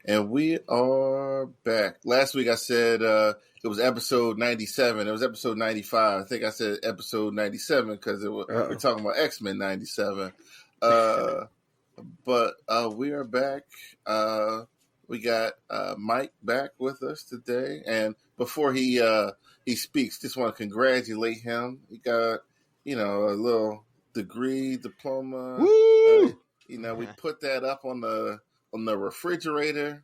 And we are back. Last week I said it was episode 97. It was episode 95. I think I said episode 97 because we're talking about X-Men 97. But we are back. We got Mike back with us today. And before he speaks, just want to congratulate him. He got, a little diploma. Woo! We put that up on the refrigerator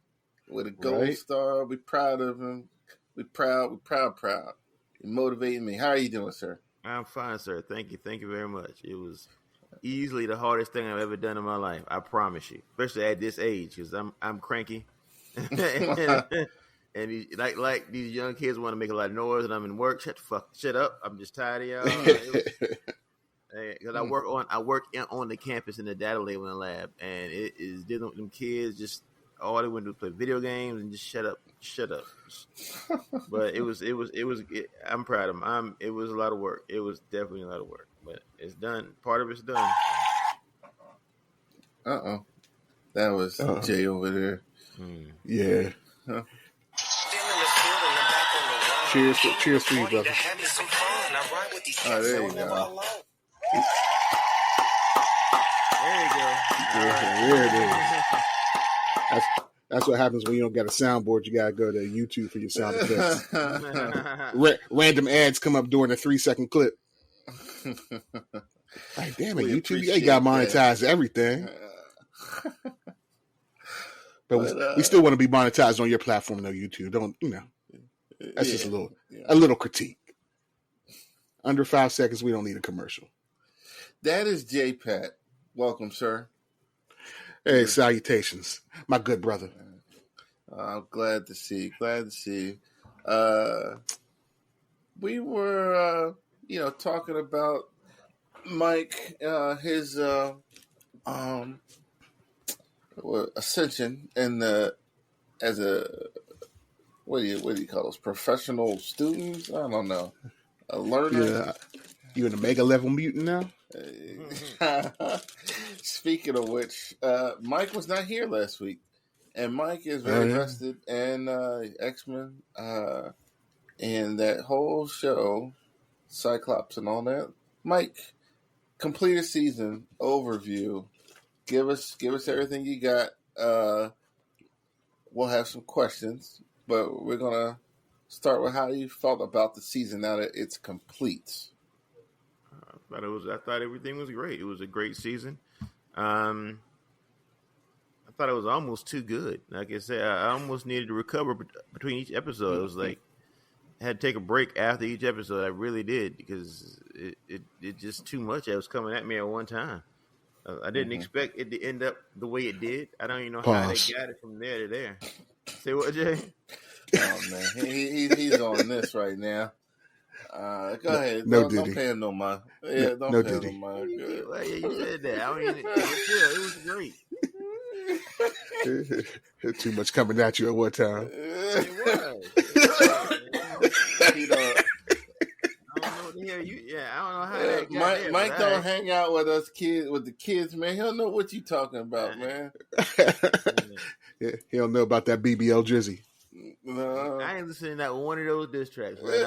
with a gold star. We proud of him. We proud. You're motivating me. How are you doing, sir? I'm fine, sir. Thank you very much. It was easily the hardest thing I've ever done in my life. I promise you, especially at this age, because I'm cranky, and like these young kids want to make a lot of noise, and I'm in work. Shut up! I'm just tired of y'all. Because I work on the campus in the data labeling lab, and it is dealing with them kids. Just all they want to do is play video games and just shut up. But I'm proud of them. It was a lot of work. It was definitely a lot of work, but it's done. Part of it's done. That was Jay over there. Yeah. Huh? Cheers to you, brother. Oh, there you go. There you go. There it is. That's what happens when you don't got a soundboard. You gotta go to YouTube for your sound effects. Random ads come up during a 3-second clip. Like, damn it, YouTube, you got monetized everything. But we still want to be monetized on your platform, though. YouTube, don't That's just a little critique. Under 5 seconds, we don't need a commercial. That is J Pat. Welcome, sir. Hey, salutations, my good brother. I'm glad to see you. We were, talking about Mike, his ascension as a what do you call those professional students? I don't know, a learner. Yeah, you an Omega level mutant now? Speaking of which, Mike was not here last week, and Mike is very invested in X-Men and that whole show, Cyclops and all that. Mike, complete a season overview. Give us everything you got. We'll have some questions, but we're gonna start with how you felt about the season now that it's complete. I thought everything was great. It was a great season. I thought it was almost too good. Like I said, I almost needed to recover between each episode. It was like I had to take a break after each episode. I really did, because it just too much. It was coming at me at one time. I didn't expect it to end up the way it did. I don't even know how they got it from there to there. Say what, Jay? Oh man, he's on this right now. Go ahead. Don't pay him no mind. Yeah, don't pay him no mind. Yeah, you said that. I mean, it was great. Too much coming at you at one time. It was. I don't know how that got Mike don't hang out with the kids, man. He don't know what you talking about, man. Yeah, he don't know about that BBL Drizzy. No. I ain't listening to not one of those diss tracks. Right?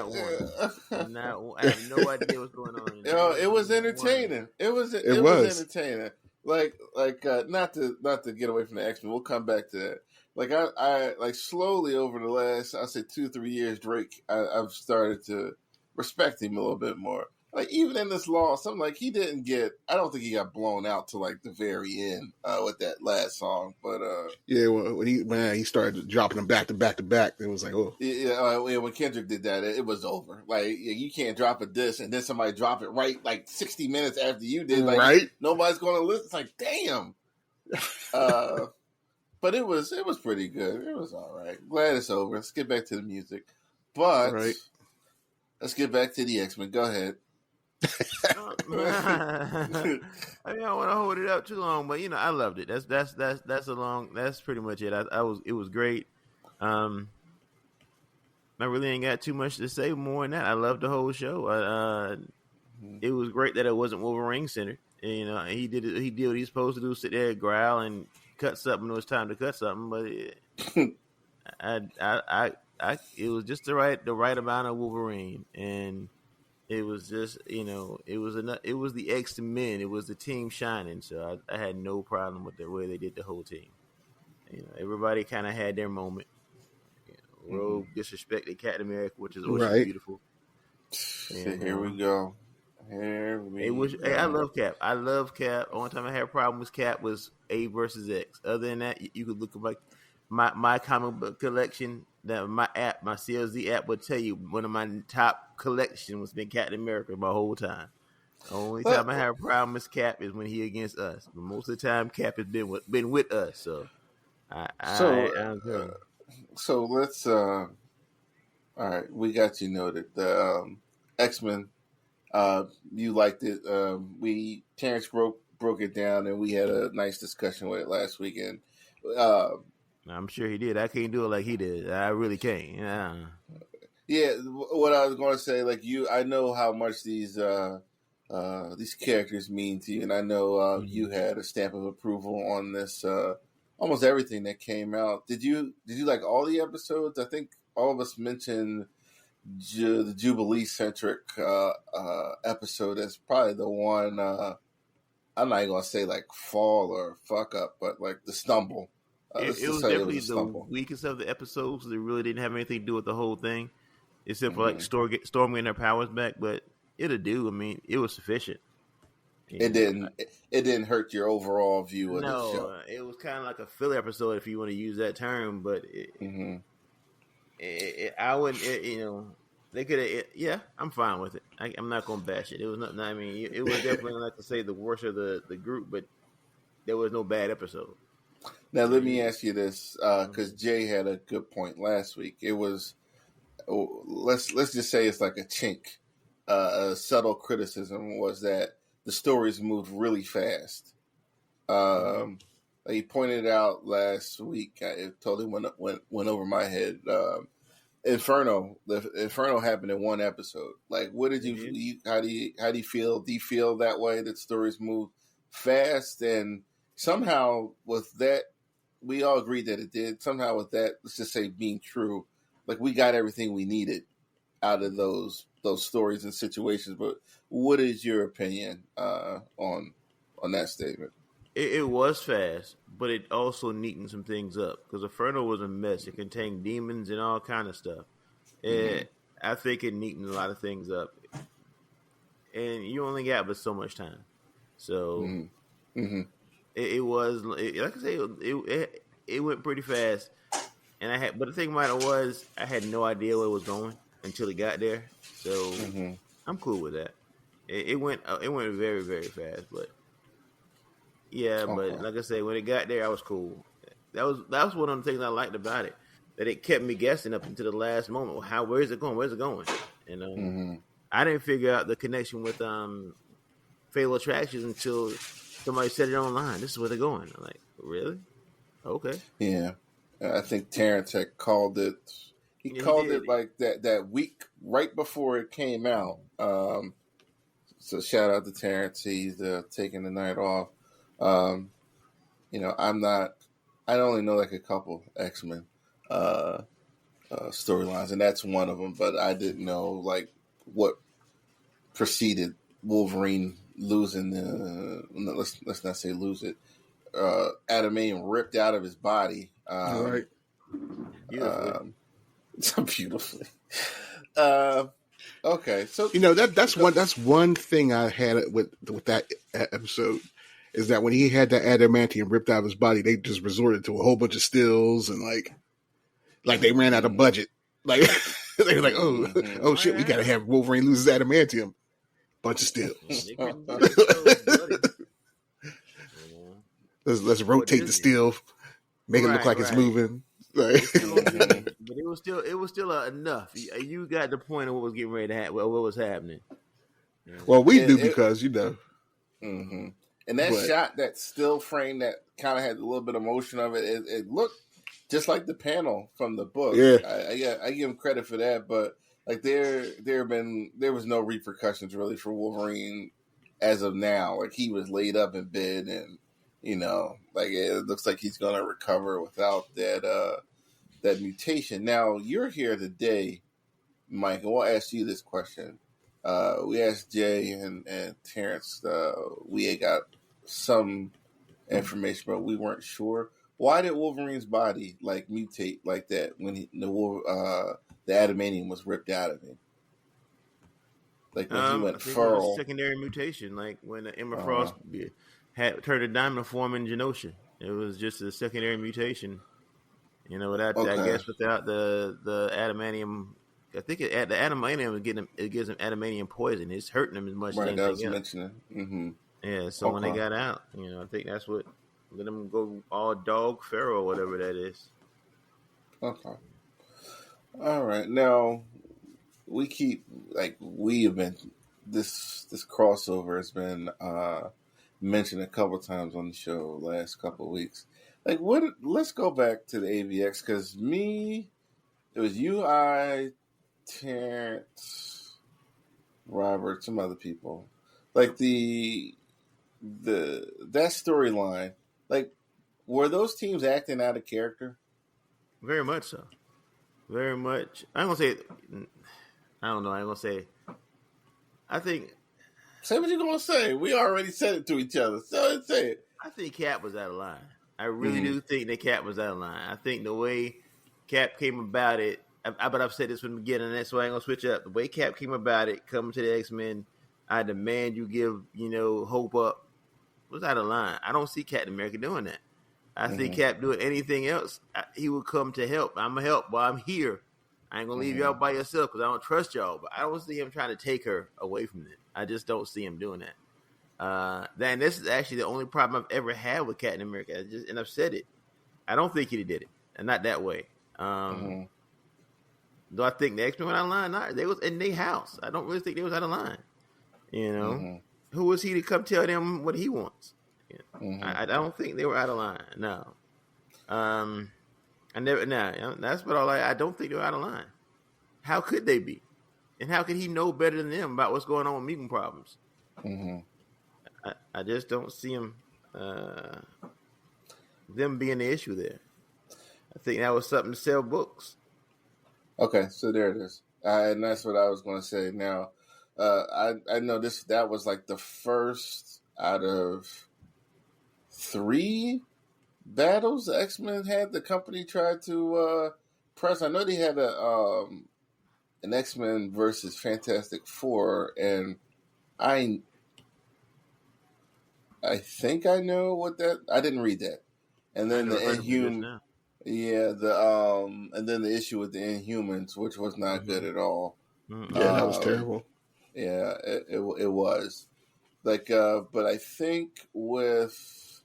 Not one. I have no idea what's going on. It was entertaining. It was entertaining. Like not to get away from the X-Men. We'll come back to that. Like I like slowly over the last, I'll say 2-3 years, Drake, I've started to respect him a little bit more. Like even in this loss, I'm like, I don't think he got blown out to like the very end with that last song. But yeah, when he started dropping them back to back to back, it was like, oh yeah. When Kendrick did that, it was over. Like you can't drop a diss and then somebody drop it right like 60 minutes after you did. Like, right? Nobody's going to listen. It's like, damn. But it was pretty good. It was all right. Glad it's over. Let's get back to the music. But let's get back to the X-Men. Go ahead. I don't want to hold it up too long, but I loved it. That's pretty much it. It was great. I really ain't got too much to say more than that. I loved the whole show. It was great that it wasn't Wolverine centered. He did what he's supposed to do, sit there, growl, and cut something when it was time to cut something. But it was just the right amount of Wolverine, and it was just it was the X-Men. It was the team shining. So I had no problem with the way they did the whole team. Everybody kind of had their moment. Rogue disrespected Captain America, which is beautiful. And, here we go. I love Cap. I love Cap. Only time I had a problem with Cap was A versus X. Other than that, you could look at my comic book collection. That my CLZ app would tell you one of my top collection was been Captain America my whole time. The only time I have a problem with Cap is when he against us. But most of the time, Cap has been with us. So, so let's. All right, we got you noted. The X-Men. You liked it. Terrence broke it down, and we had a nice discussion with it last weekend. I'm sure he did. I can't do it like he did. I really can't. Yeah. What I was going to say, I know how much these characters mean to you, and I know you had a stamp of approval on this. Almost everything that came out. Did you like all the episodes? I think all of us mentioned the Jubilee centric episode as probably the one. I'm not even gonna say fall or fuck up, but the stumble. It was definitely the weakest of the episodes. It really didn't have anything to do with the whole thing, except for Storm getting her powers back. But it'll do. I mean, it was sufficient. It didn't hurt your overall view of the show. No, it was kind of like a filler episode, if you want to use that term. But I wouldn't. They could have. Yeah, I'm fine with it. I'm not gonna bash it. It was nothing. I mean, it was definitely not to say the worst of the group, but there was no bad episode. Now let me ask you this, because Jay had a good point last week. It was let's just say it's like a chink. A subtle criticism was that the stories moved really fast. He pointed out last week. It totally went over my head. Inferno happened in one episode. What did you how do you feel? Do you feel that way, that stories move fast? And somehow with that, we all agreed that it did. Somehow with that, let's just say being true, we got everything we needed out of those stories and situations. But what is your opinion on that statement? It was fast, but it also neatened some things up, because Inferno was a mess. It contained demons and all kind of stuff. I think it neatened a lot of things up, and you only got but so much time. So it was, like I say, it went pretty fast. And but the thing about it was, I had no idea where it was going until it got there. So I'm cool with that. It went very, very fast, but. Yeah, but like I say, when it got there, I was cool. That was one of the things I liked about it, that it kept me guessing up until the last moment. Where's it going? Where's it going? And I didn't figure out the connection with Fatal Attractions until somebody said it online. This is where they're going. I'm like, really? Okay. Yeah, I think Terrence had called it. He called it like that week right before it came out. So shout out to Terrence. He's taking the night off. I only know a couple X-Men storylines, and that's one of them. But I didn't know what preceded Wolverine losing let's not say lose it. Adamantium ripped out of his body. Right. Beautifully. Okay, so that's one thing I had with that episode. Is that when he had that adamantium ripped out of his body, they just resorted to a whole bunch of stills and like they ran out of budget. They were like, oh shit, we gotta have Wolverine lose his adamantium. Bunch of stills. Let's rotate the still, make it look like it's moving. But it was still enough. You got the point of what was getting ready to happen. What was happening? Well, we do because And that shot, that still frame that kind of had a little bit of motion of it, it looked just like the panel from the book. Yeah, I give him credit for that, but there was no repercussions really for Wolverine as of now. He was laid up in bed and like it looks like he's going to recover without that mutation. Now you're here today, Mike, and we'll ask you this question. We asked Jay and Terrence. We got some information, but we weren't sure. Why did Wolverine's body mutate like that when the adamantium was ripped out of him? Like when he went feral. It was a secondary mutation, like when Emma Frost had turned a diamond form in Genosha. It was just a secondary mutation. I guess without the adamantium, I think the adamantium it gives him adamantium poison. It's hurting him as much as anything else. Right, that was mentioning. Mm-hmm. Yeah, so when they got out, I think that's what let them go all dog feral or whatever that is. Okay. All right. Now we have been this crossover has been mentioned a couple of times on the show last couple of weeks. Let's go back to the AVX because it was you, I, Terrence, Robert, some other people. Like that storyline. Like, were those teams acting out of character? Very much so. Very much. I'm gonna say. I don't know. I'm gonna say. I think. Say what you're gonna say. We already said it to each other. So say it. I think Cap was out of line. I really do think that Cap was out of line. I think the way Cap came about it. But I've said this from the beginning, and that's why I'm gonna switch up. The way Cap came about it, coming to the X-Men, I demand you give Hope up. Was out of line. I don't see Captain America doing that. I see Cap doing anything else. He would come to help. I'm gonna help while I'm here. I ain't gonna leave y'all by yourself because I don't trust y'all. But I don't see him trying to take her away from it. I just don't see him doing that. Then this is actually the only problem I've ever had with Captain America. And I've said it. I don't think he did it, and not that way. Do I think the X-Men went out of line? No, they was in their house. I don't really think they was out of line. Who was he to come tell them what he wants? I don't think they were out of line. No. That's what I don't think they were out of line. How could they be? And how could he know better than them about what's going on with mutant problems? I just don't see him them being the issue there. I think that was something to sell books. Okay, so there it is. And that's what I was going to say. Now, I know that was like the first out of 3 battles the X-Men had. The company tried to press. I know they had an X-Men versus Fantastic Four, and I think I know what that. I didn't read that. And then the Inhuman. Yeah, and then the issue with the Inhumans, which was not good at all. Yeah, that was terrible. Yeah, it was. But I think with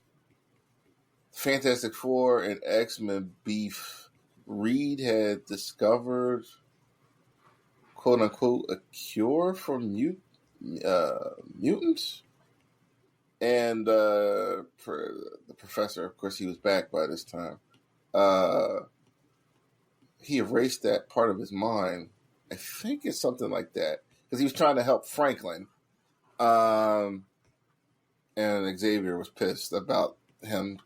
Fantastic Four and X-Men beef, Reed had discovered, quote unquote, a cure for mutants. And for the professor, of course, he was back by this time. He erased that part of his mind. I think it's something like that because he was trying to help Franklin, and Xavier was pissed about him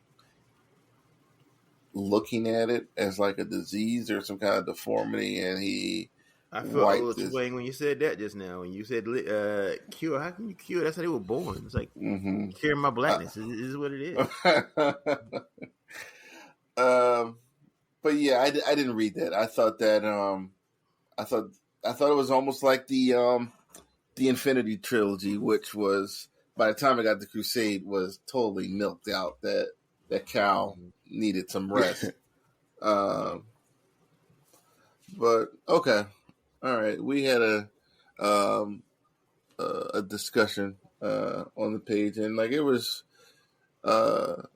looking at it as like a disease or some kind of deformity, and he. I felt a little swing when you said that just now. When you said cure, how can you cure? That's how they were born. It's like cure my blackness. This is what it is. But yeah, I didn't read that. I thought that I thought it was almost like the Infinity Trilogy, which was by the time I got to Crusade was totally milked out. That Cal needed some rest. But okay, all right. We had a discussion on the page, and like it was a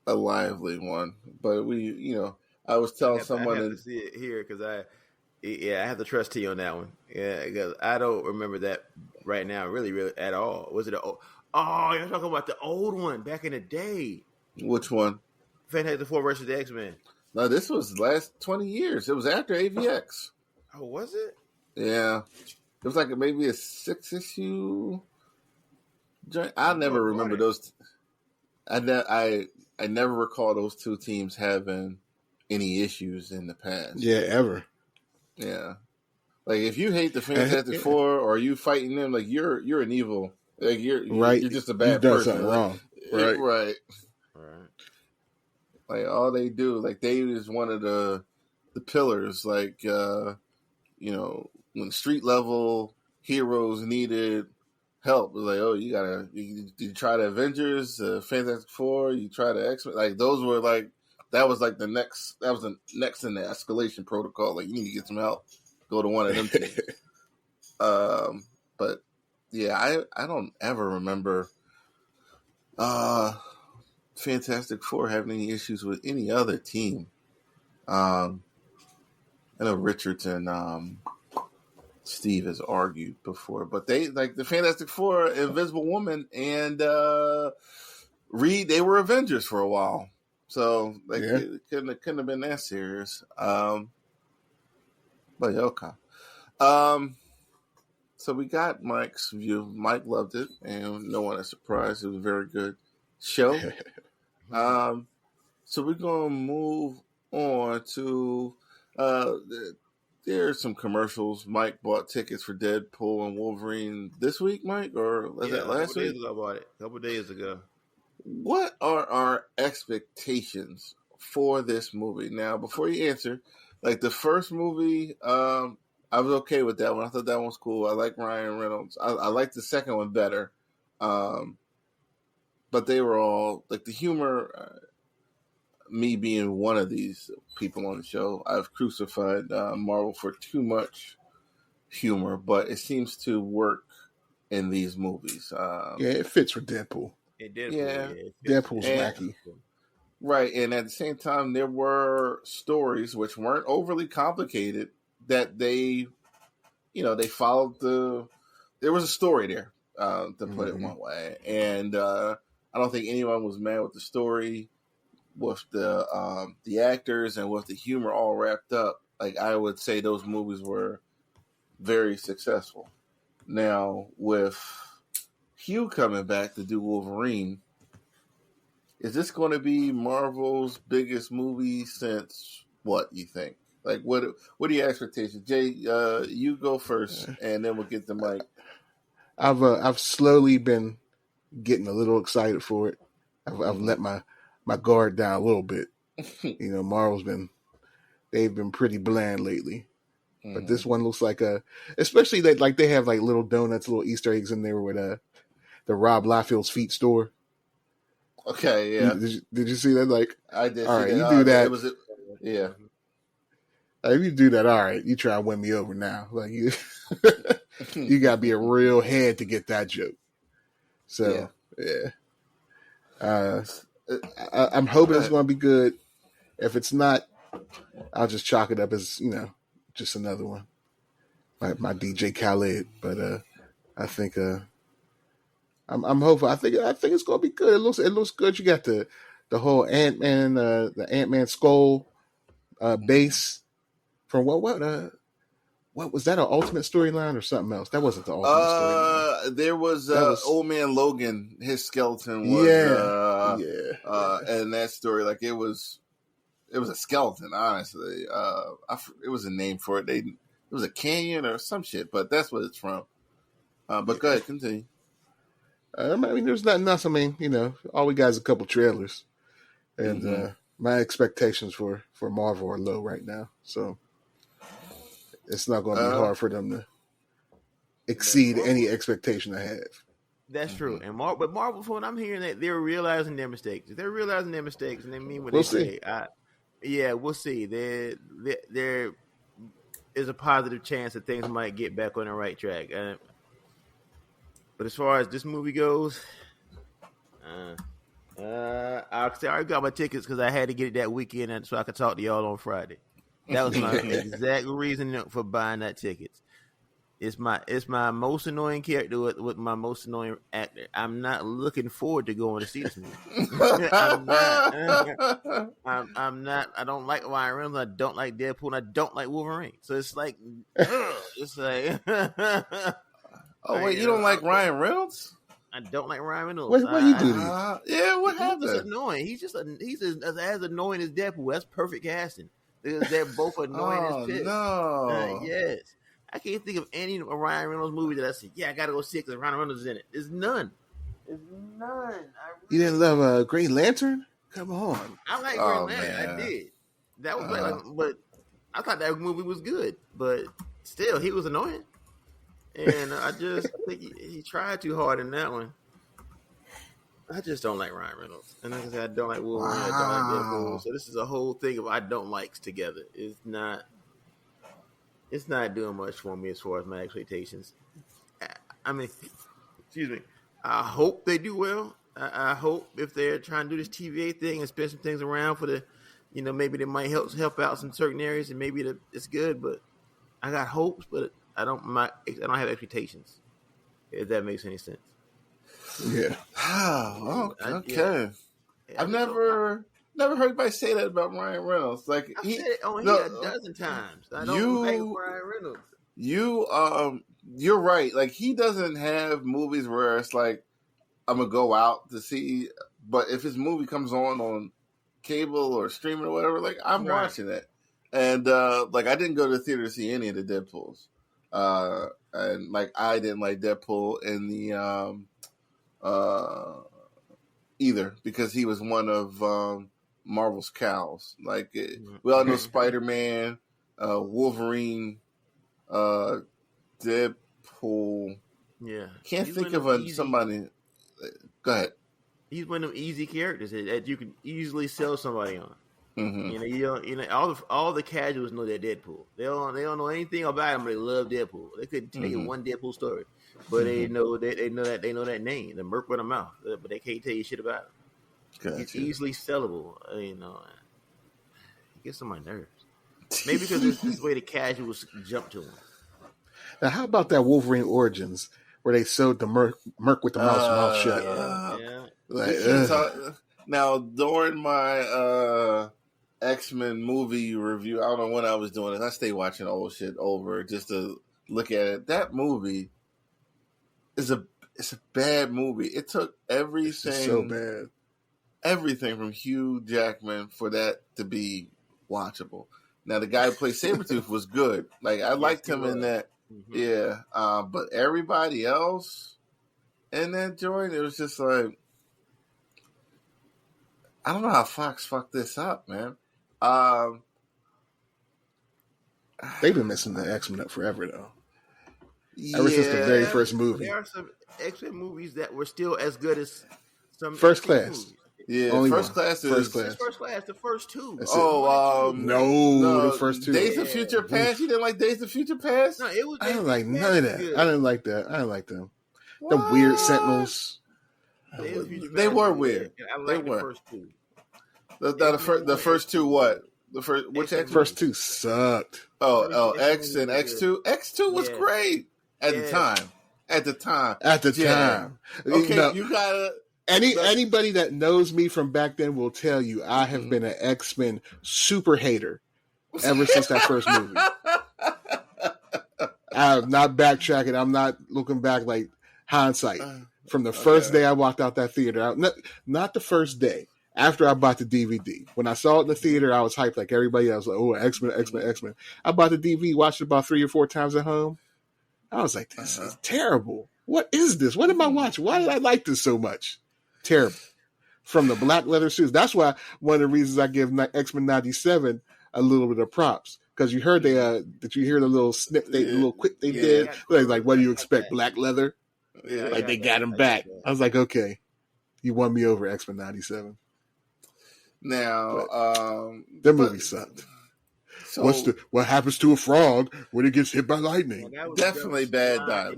lively one. But I was telling someone I have to see it here because I have to trust you on that one. Yeah, because I don't remember that right now, really at all. Was it you're talking about the old one back in the day? Which one? Fantastic Four versus the X-Men. No, this was the last 20 years. It was after AVX. Oh, was it? Yeah. It was like maybe a 6-issue joint. I never remember those. I never recall those two teams having any issues in the past. Yeah, ever. Yeah, like if you hate the Fantastic Four or you fighting them, like you're an evil. Like you're just a bad You've done person. something wrong. Right. Like all they do, like they is one of the pillars. Like when street level heroes needed help, it was like, oh, you try the Avengers, Fantastic Four, you try the X-Men. Like those were like that was the next in the escalation protocol. Like you need to get some help, go to one of them teams. But yeah, I don't ever remember Fantastic Four having any issues with any other team. I know Richardson, Steve has argued before, but they like the Fantastic Four, Invisible Woman, and Reed. They were Avengers for a while, so it couldn't have been that serious. But okay. So we got Mike's view. Mike loved it, and no one is surprised. It was a very good show. So we're gonna move on to there's some commercials. Mike bought tickets for Deadpool and Wolverine this week, Mike, or was that last week? I bought it a couple days ago. What are our expectations for this movie? Now, before you answer, like the first movie, I was okay with that one. I thought that one was cool. I like Ryan Reynolds. I like the second one better. But they were all like the humor. Me being one of these people on the show, I've crucified Marvel for too much humor, but it seems to work in these movies. It fits for Deadpool. Deadpool's wacky. Right, and at the same time, there were stories which weren't overly complicated that they followed there was a story there, to put it one way. And I don't think anyone was mad with the story, with the actors and with the humor all wrapped up. Like I would say those movies were very successful. Now with Hugh coming back to do Wolverine, is this going to be Marvel's biggest movie since what you think? Like what are your expectations? Jay, you go first and then we'll get to Mike. I've slowly been getting a little excited for it. I've let my guard down a little bit. Marvel's they've been pretty bland lately. But this one looks like especially that like they have like little donuts, little Easter eggs in there with the Rob Liefeld's feet store. Okay, yeah. Did you see that? Like I did. All right, you do that. Yeah. If you do that, all right, you try to win me over now. Like you, you got to be a real head to get that joke. So I'm hoping it's going to be good. If it's not, I'll just chalk it up as just another one, my DJ Khaled. But I think I'm hopeful. I think it's going to be good. It looks good. You got the whole Ant-Man, the Ant-Man skull base. From what was that, an Ultimate storyline or something else? That wasn't the Ultimate storyline. There was Old Man Logan. His skeleton was and that story, like it was a skeleton. Honestly, it was a name for it. It was a canyon or some shit, but that's what it's from. But go ahead, continue. I mean, there's nothing else. I mean, all we got is a couple trailers, and my expectations for Marvel are low right now. So. It's not going to be hard for them to exceed any expectation I have. That's true. And but Marvel, from what I'm hearing, that they're realizing their mistakes. If they're realizing their mistakes, and they mean what we'll they say. We'll see. There is a positive chance that things might get back on the right track. But as far as this movie goes, I already got my tickets because I had to get it that weekend so I could talk to y'all on Friday. That was my exact reason for buying that ticket. It's my most annoying character with my most annoying actor. I'm not looking forward to going to see this movie. I'm not. I don't like Ryan Reynolds. I don't like Deadpool. And I don't like Wolverine. So it's like, it's like. Oh wait, you don't like Ryan Reynolds? I don't like Ryan Reynolds. What he do to you? Yeah, what He's happened? just annoying. He's as annoying as Deadpool. That's perfect casting. They're both annoying as piss. No. Yes. I can't think of any Ryan Reynolds movie that I said, yeah, I gotta go see it because Ryan Reynolds is in it. There's none. You didn't love Green Lantern? Come on. I like Green Lantern. I did. That was but I thought that movie was good. But still, he was annoying. And I think he tried too hard in that one. I just don't like Ryan Reynolds. And like I said, I don't like Wolverine. I don't like Deadpool. So this is a whole thing of I don't likes together. It's not doing much for me as far as my expectations. I mean, excuse me. I hope they do well. I hope if they're trying to do this TVA thing and spin some things around for the, maybe they might help out some certain areas and maybe it's good. But I got hopes, but I don't have expectations. If that makes any sense. Yeah. Oh, okay. I've never heard anybody say that about Ryan Reynolds. Like I've said it on here a dozen times. I don't like Ryan Reynolds. You're right. Like he doesn't have movies where it's like I'm gonna go out to see, but if his movie comes on cable or streaming or whatever, like I'm watching it. And like I didn't go to the theater to see any of the Deadpools. And like I didn't like Deadpool in the either because he was one of Marvel's cows. Like we all know Spider-Man, Wolverine, Deadpool. Yeah, can't think of somebody. Go ahead. He's one of them easy characters that you can easily sell somebody on. Mm-hmm. All the casuals know that Deadpool. They don't know anything about him, but they love Deadpool. They couldn't tell you one Deadpool story, but they know that name, the merc with a mouth, but they can't tell you shit about him. Gotcha. He's easily sellable. He gets on my nerves. Maybe because it's this way the casuals jump to him. Now, how about that Wolverine Origins where they sewed the merc with the mouth shut? Yeah. Now, during my X-Men movie review, I don't know when I was doing it. I stay watching old shit over just to look at it. That movie is a bad movie. It took everything so bad. Everything from Hugh Jackman for that to be watchable. Now, the guy who played Sabretooth was good. Like, I liked him in that. Mm-hmm. Yeah. But everybody else in that joint, it was just like, I don't know how Fox fucked this up, man. They've been messing the X-Men up forever, though. Ever since the very first movie. There are some X-Men movies that were still as good as some First Class. Movies. Yeah, Only First Class is... First Class, the first two. No, the first two. Days of Future Past? You didn't like Days of Future Past? No, it was... I didn't like none of that. I didn't like that. I didn't like them. What? The weird Sentinels. They were weird. I like the first two. The first two what? Which X? First two sucked. Oh, X and X2. X2 was great at the time. At the time. Okay, you gotta... Anybody that knows me from back then will tell you I have been an X-Men super hater ever since that first movie. I'm not backtracking. I'm not looking back like hindsight. From the first day I walked out that theater, not the first day. After I bought the DVD. When I saw it in the theater, I was hyped like everybody else. Like, oh, X-Men, X-Men, X-Men. I bought the DVD, watched it about 3 or 4 times at home. I was like, this is terrible. What is this? What am I watching? Why did I like this so much? Terrible. From the black leather suits. That's why one of the reasons I give X-Men 97 a little bit of props. Because you heard did you hear the little snip, the little quick they did? Like, what do you expect? Black leather? Yeah, like they got him back. I was like, okay, you won me over, X-Men 97. Now, that movie sucked. So, what happens to a frog when it gets hit by lightning? Well, definitely bad dialogue.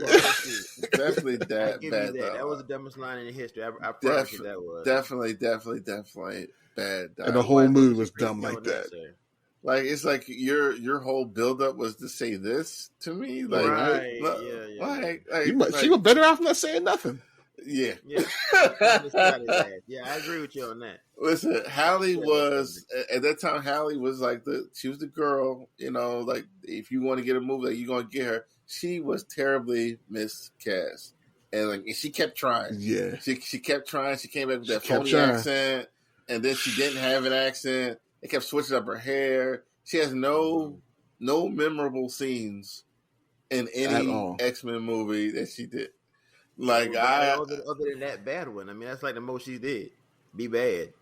Definitely bad dialogue. That was the dumbest line in the history. I promise you that was. Definitely bad dialogue. And the whole movie was dumb like that. Like it's like your whole buildup was to say this to me, like right? She was better off not saying nothing. Yeah. I agree with you on that. Listen, Hallie was at that time. Hallie was like she was the girl. Like if you want to get a movie, like, you're gonna get her. She was terribly miscast and she kept trying. Yeah, she kept trying. She came back with that phony accent, and then she didn't have an accent. They kept switching up her hair. She has no memorable scenes in any X-Men movie that she did. Like other than that bad one. I mean, that's like the most she did. Be bad.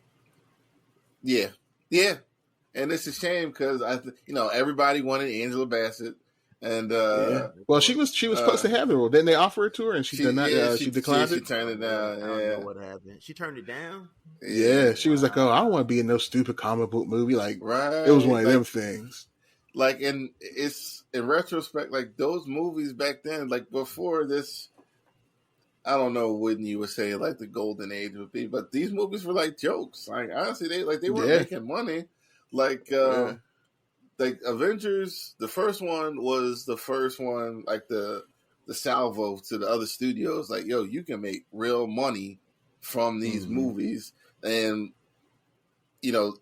Yeah, and it's a shame because everybody wanted Angela Bassett, and well, she was supposed to have the role. Didn't they offer it to her, and she did not? She declined it. She turned it down. I don't know what happened. She turned it down. Yeah, she was like, "Oh, I don't want to be in no stupid comic book movie." Like, it was one of them things. Like, and it's in retrospect, like those movies back then, like before this. I don't know when you would say like the golden age would be, but these movies were like jokes. Like honestly, they weren't making money. Like Avengers, the first one was the first one, like the salvo to the other studios. Like, yo, you can make real money from these movies, and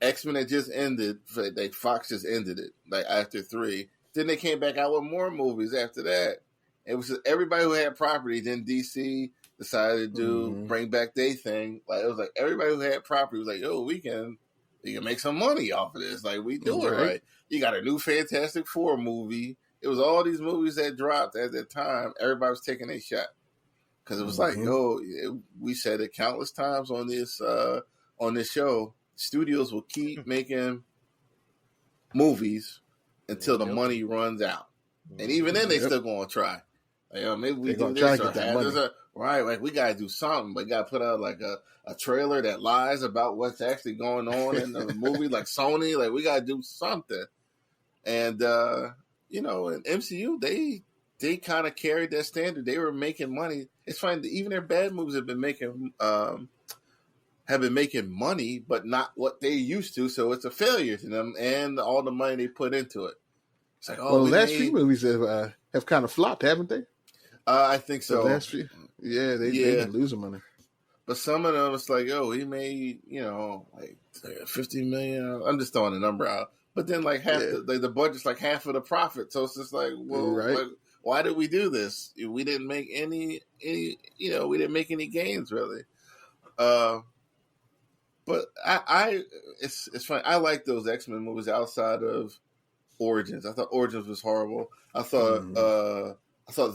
X-Men had just ended. Like Fox just ended it. Like after 3, then they came back out with more movies after that. It was just everybody who had property. Then DC decided to bring back their thing. Like it was like everybody who had property was like, "Yo, we can make some money off of this. Like we do it right." You got a new Fantastic Four movie. It was all these movies that dropped at that time. Everybody was taking a shot because it was like, "Yo," we said it countless times on this show. Studios will keep making movies until the money runs out, and even then they still gonna try. Like, maybe we do this or that. Right, like we gotta do something, but you gotta put out like a trailer that lies about what's actually going on in the movie, like Sony. Like we gotta do something. And in MCU, they kind of carried that standard. They were making money. It's fine. Even their bad movies have been making money, but not what they used to. So it's a failure to them, and all the money they put into it. It's like, the last few movies have kind of flopped, haven't they? I think so. The last few, they've been losing money. But some of them, it's like, yo, he made, like 50 million. I'm just throwing a number out. But then, like half the budget's like half of the profit. So it's just like, well, like, why did we do this? We didn't make any, we didn't make any gains really. But it's fine. I like those X-Men movies outside of Origins. I thought Origins was horrible. I thought The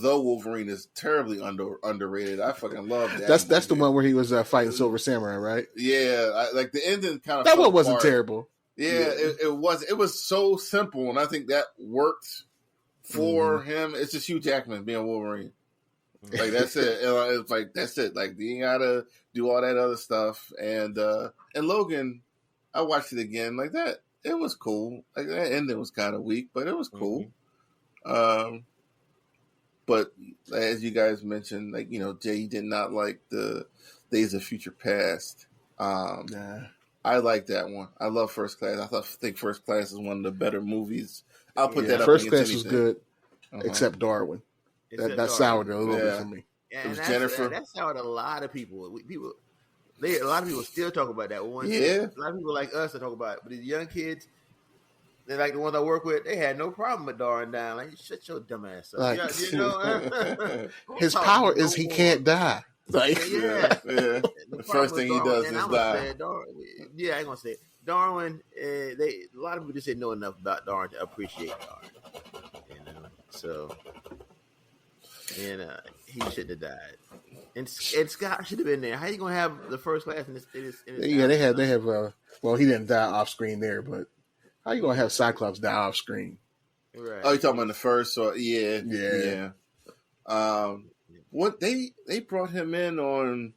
Wolverine is terribly underrated. I fucking love that. That's the one where he was fighting Silver Samurai, right? Yeah, like the ending kind of that one wasn't terrible. Yeah, it was. It was so simple, and I think that worked for him. It's just Hugh Jackman being Wolverine. Like that's it. It's like that's it. Like you gotta do all that other stuff. And Logan, I watched it again. Like that, it was cool. Like that ending was kind of weak, but it was cool. But as you guys mentioned, like Jay did not like the Days of Future Past. I like that one. I love First Class. I think First Class is one of the better movies. I'll put that up. First Class was good, except Darwin. That soured a little bit for me. It was Jennifer. That soured a lot of people. A lot of people still talk about that one. Yeah. A lot of people like us that talk about it. But these young kids, they're like the ones I work with, they had no problem with Darwin dying. Like, shut your dumb ass up. Like, his power is he can't die. Like, the first thing he does is die. I ain't gonna say it. Darwin, a lot of people just didn't know enough about Darwin to appreciate Darwin. So, and he should have died. And Scott should have been there. How you gonna have the First Class in this they have. Well, he didn't die off screen there, but how you gonna have Cyclops die off screen? Right. Oh, you talking about the first? Or yeah. What they brought him in on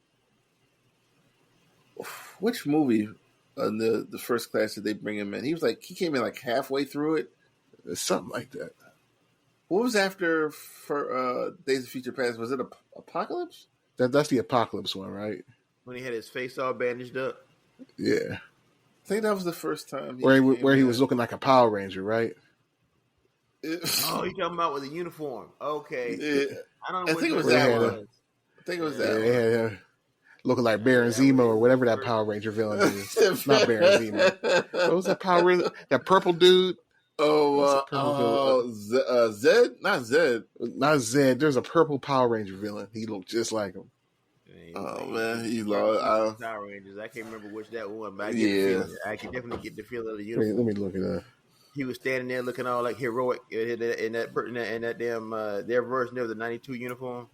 which movie? The First Class did they bring him in? He came in like halfway through it, something like that. What was after for Days of Future Past? Was it Apocalypse? That's the Apocalypse one, right? When he had his face all bandaged up. Yeah, I think that was the first time where he was looking like a Power Ranger, right? You talking about with a uniform? Okay. Yeah. I think it was that one. I think it was that one. Yeah. Looking like Baron Zemo or whatever that Power Ranger villain is. Not Baron Zemo. What was that Power Ranger? That purple dude? Zed, not Zed, not Zed. There's a purple Power Ranger villain. He looked just like him. Man, he lost. Power Rangers. I can't remember which that one, but I get the feeling. I can definitely get the feeling of the uniform. Let me look it up. He was standing there looking all like heroic in that damn their version of the '92 uniform.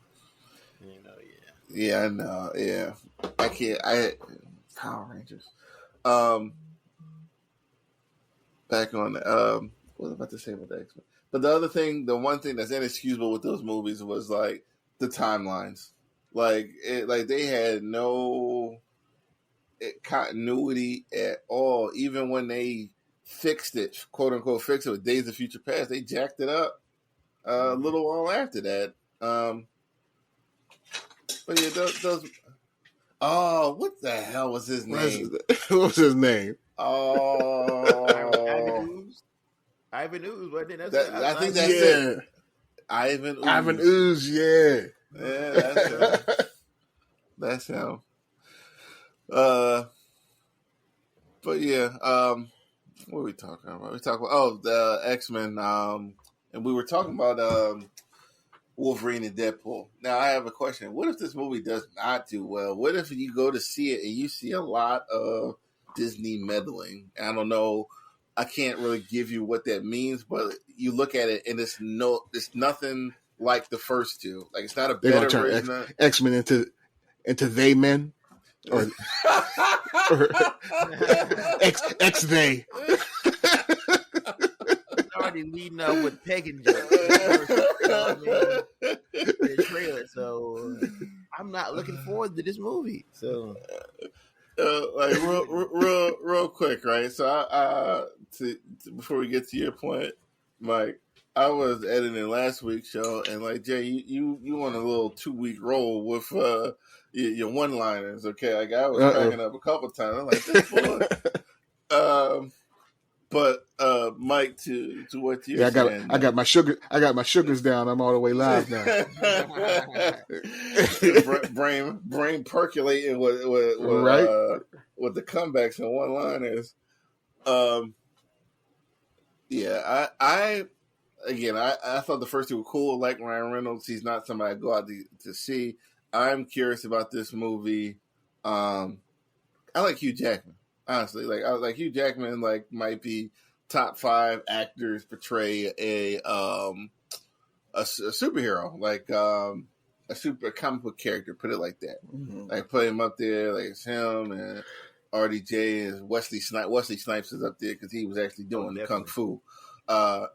Yeah, I know. Yeah, I can't. Power Rangers. Back on. What was I about to say about the X-Men? But the one thing that's inexcusable with those movies was like the timelines. Like they had no continuity at all. Even when they fixed it, quote unquote, fixed it with Days of Future Past, they jacked it up a little while after that. But yeah, those. Oh, what the hell was his name? What was his name? Oh, Ivan Ooze, wasn't it? I think that's it. Ivan Ooze, yeah. Yeah, that's him. That's him. But yeah, what are we talking about? We talking about the X-Men, and we were talking about Wolverine and Deadpool. Now I have a question. What if this movie does not do well? What if you go to see it and you see a lot of Disney meddling? I don't know. I can't really give you what that means, but you look at it and it's nothing like the first two. Like it's not a better version of X-Men into they men or X they. Already leading up with pegging jokes. The trailer, so I'm not looking forward to this movie. So, like real quick, right? So, before we get to your point, Mike, I was editing last week's show, and like Jay, you on a little 2-week roll with your one-liners. Okay, like I was cracking up a couple times. I'm like, this boy. But Mike, to what you're saying, I got my sugars down. I'm all the way live now. brain percolating with the comebacks and one-liners. Yeah, I thought the first two were cool. Like Ryan Reynolds, he's not somebody I go out to see. I'm curious about this movie. I like Hugh Jackman. Honestly, like Hugh Jackman, like might be top 5 actors portray a superhero, like a super comic book character. Put it like that. Mm-hmm. Like put him up there, like it's him and RDJ and Wesley Snipes. Wesley Snipes is up there because he was actually doing the kung fu.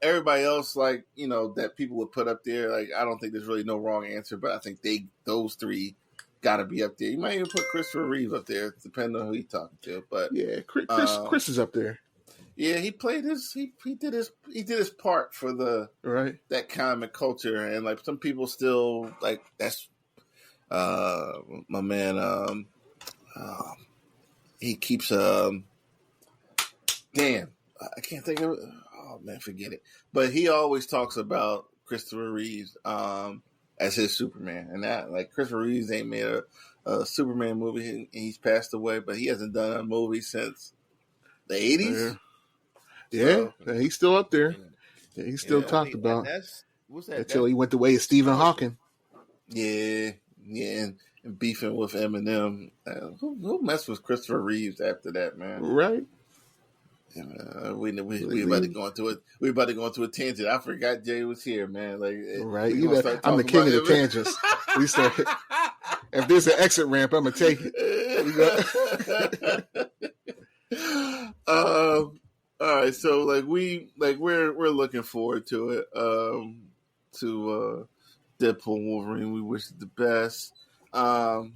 Everybody else, like that people would put up there, like I don't think there's really no wrong answer, but I think those 3. Got to be up there. You might even put Christopher Reeve up there, depending on who you're talking to. But yeah, Chris is up there. Yeah, he played he did his part for that comic culture, and like some people still like that's my man. He keeps damn, I can't think of it. Oh man, forget it. But he always talks about Christopher Reeves as his Superman, and that like Christopher Reeves ain't made a Superman movie, and he's passed away, but he hasn't done a movie since the 80s. Yeah, he's still up there. Yeah, he's still talked about. Until he went the way of Stephen Hawking. Yeah, and beefing with Eminem. Who messed with Christopher Reeves after that, man? Right. We about to go into it. We about to go into a tangent. I forgot Jay was here, man. Like, right? I'm the king of the tangents. We start. If there's an exit ramp, I'm gonna take it. All right, so we're looking forward to it. To Deadpool and Wolverine. We wish it the best. All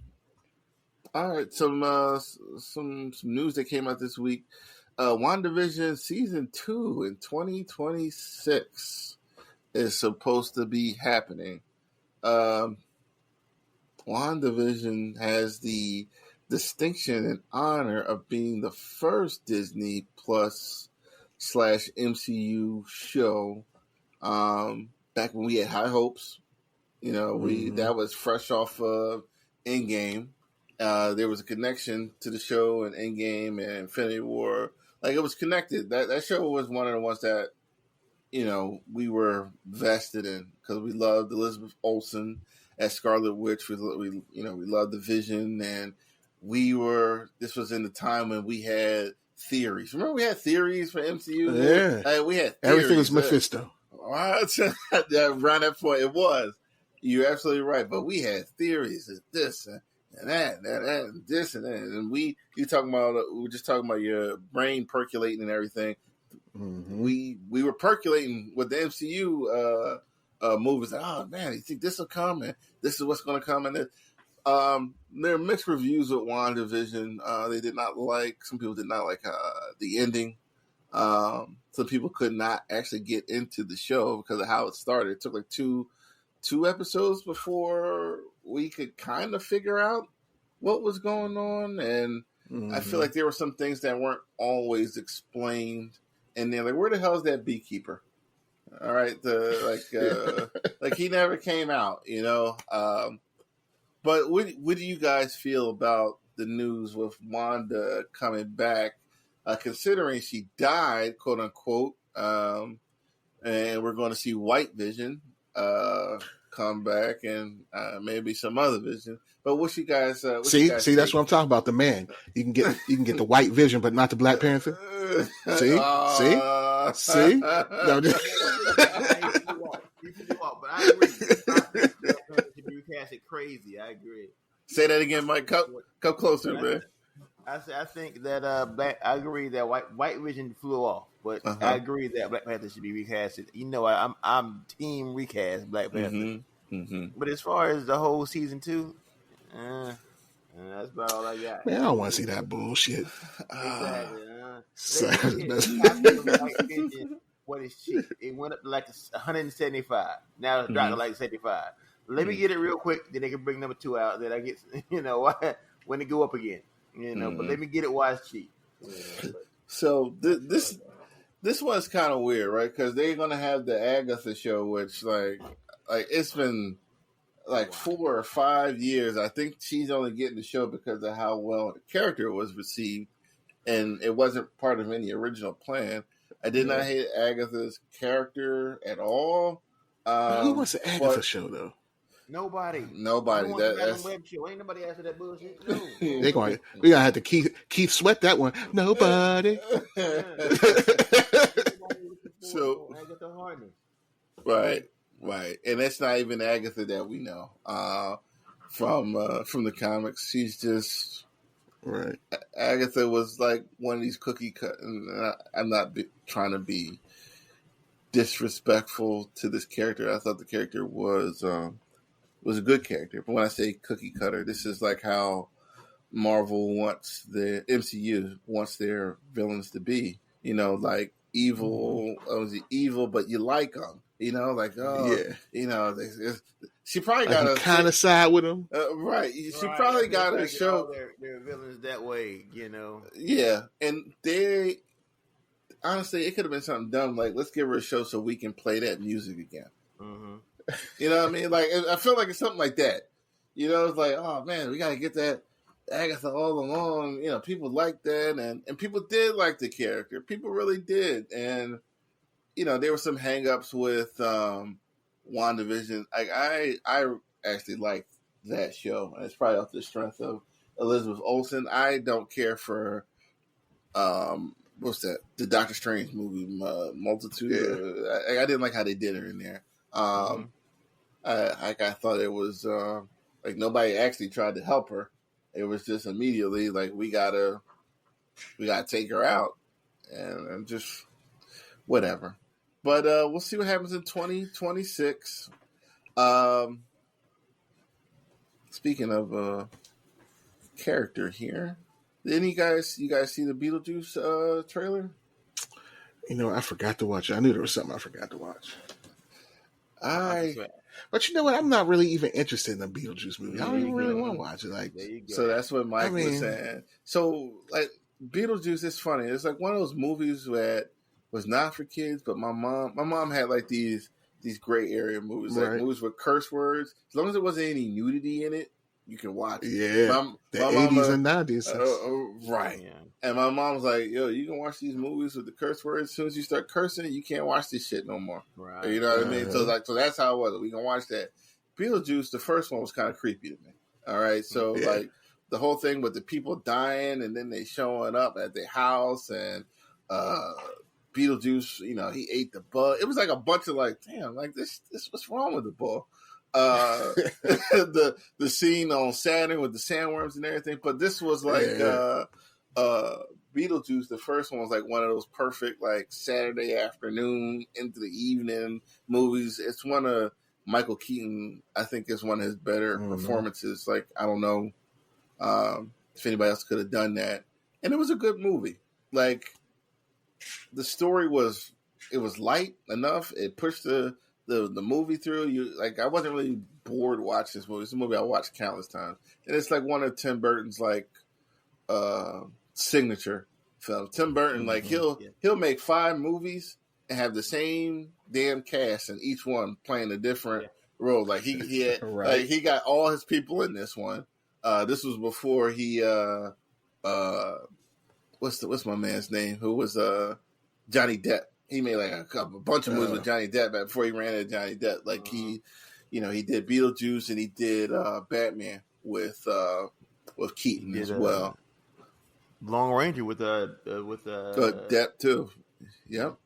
right, some news that came out this week. WandaVision Season 2 in 2026 is supposed to be happening. WandaVision has the distinction and honor of being the first Disney Plus / MCU show. Back when we had high hopes, that was fresh off of Endgame. There was a connection to the show and Endgame and Infinity War. Like it was connected. That show was one of the ones that we were vested in because we loved Elizabeth Olsen as Scarlet Witch. We loved the Vision, and this was in the time when we had theories. Remember, we had theories for MCU. Yeah, we had theories. Everything was Mephisto. Around that point, it was. You're absolutely right, but we had theories of this and that, and this and that, and we were just talking about your brain percolating and everything. Mm-hmm. We were percolating with the MCU movies. Like, oh man, you think this will come, and this is what's going to come, and there are mixed reviews with WandaVision. Some people did not like the ending. Some people could not actually get into the show because of how it started. It took like two episodes before we could kind of figure out what was going on, and I feel like there were some things that weren't always explained. And they're like, where the hell is that beekeeper? All right, like he never came out, But what do you guys feel about the news with Wanda coming back, considering she died, quote unquote, and we're going to see White Vision come back, and maybe some other Vision. But what you guys see? That's what I'm talking about. The man, you can get the White Vision, but not the Black Panther. See. No, but I agree. Should be recasted crazy. I agree. Say that again, Mike. Come closer, man. I think that I agree that White Vision flew off, but I agree that Black Panther should be recasted. I'm team recast Black Panther. Mm-hmm. But as far as the whole season 2, that's about all I got. Man, I don't want to see that bullshit. Exactly. What is cheap? It went up to like 175. Now it's dropped to like 75. Let me get it real quick, then they can bring number 2 out. Then I get, when it go up again, But let me get it while it's cheap. So this one's kind of weird, right? Because they're gonna have the Agatha show, which like it's been like 4 or 5 years. I think she's only getting the show because of how well the character was received, and it wasn't part of any original plan. I did not hate Agatha's character at all. Who wants the Agatha show though? Nobody. That's web show. Ain't nobody after that bullshit. No. We gonna have to Keith Sweat that one. Nobody. So right, and that's not even Agatha that we know from the comics. She's just right. Agatha was like one of these cookie cut, and I'm not trying to be disrespectful to this character. I thought the character was a good character. But when I say cookie cutter, this is like how Marvel wants the MCU wants their villains to be. Like evil, evil, but you like them. She probably got to kind of side with them, right? She probably got to show their villains that way, Yeah, and they honestly, it could have been something dumb like let's give her a show so we can play that music again. Mm-hmm. You know what I mean? Like I feel like it's something like that. It's like, oh man, we gotta get that Agatha all along. People like that, and people did like the character. People really did, and there were some hang-ups with WandaVision. Like I actually liked that show, and it's probably off the strength of Elizabeth Olsen. I don't care for what's that? The Doctor Strange movie, Multitude. Yeah. I didn't like how they did her in there. I thought it was like nobody actually tried to help her. It was just immediately like we gotta take her out, and just whatever. But we'll see what happens in 2026. Speaking of character here, didn't you guys see the Beetlejuice trailer? I forgot to watch it. I knew there was something I forgot to watch. But you know what? I'm not really even interested in the Beetlejuice movie. I don't even really want to watch it. Like, so that's what Mike was saying. So, like, Beetlejuice is funny. It's like one of those movies that was not for kids, but my mom had like these gray area movies, like movies with curse words. As long as there wasn't any nudity in it, you can watch it. Yeah, the 80s and 90s. Right. And my mom was like, "Yo, you can watch these movies with the curse words. As soon as you start cursing, you can't watch this shit no more." Right. You know what I mean? So that's how it was. We can watch that. Beetlejuice, the first one was kind of creepy to me. All right, so like the whole thing with the people dying and then they showing up at their house and Beetlejuice, you know, he ate the bug. It was like a bunch of like, damn, like this what's wrong with the ball? The scene on Saturn with the sandworms and everything, but this was like Beetlejuice. The first one was like one of those perfect like Saturday afternoon into the evening movies. It's one of Michael Keaton. I think is one of his better performances. Like I don't know if anybody else could have done that, and it was a good movie. Like the story was light enough. It pushed the movie through. You like I wasn't really bored watching this movie. It's a movie I watched countless times, and it's like one of Tim Burton's like signature films. Tim Burton like he'll make 5 movies and have the same damn cast in each one playing a different role. Like he had like he got all his people in this one. This was before he what's my man's name who was Johnny Depp. He made like a bunch of movies with Johnny Depp before he ran into Johnny Depp. Like he did Beetlejuice and he did Batman with Keaton as well. Lone Ranger with Depp too. Yep.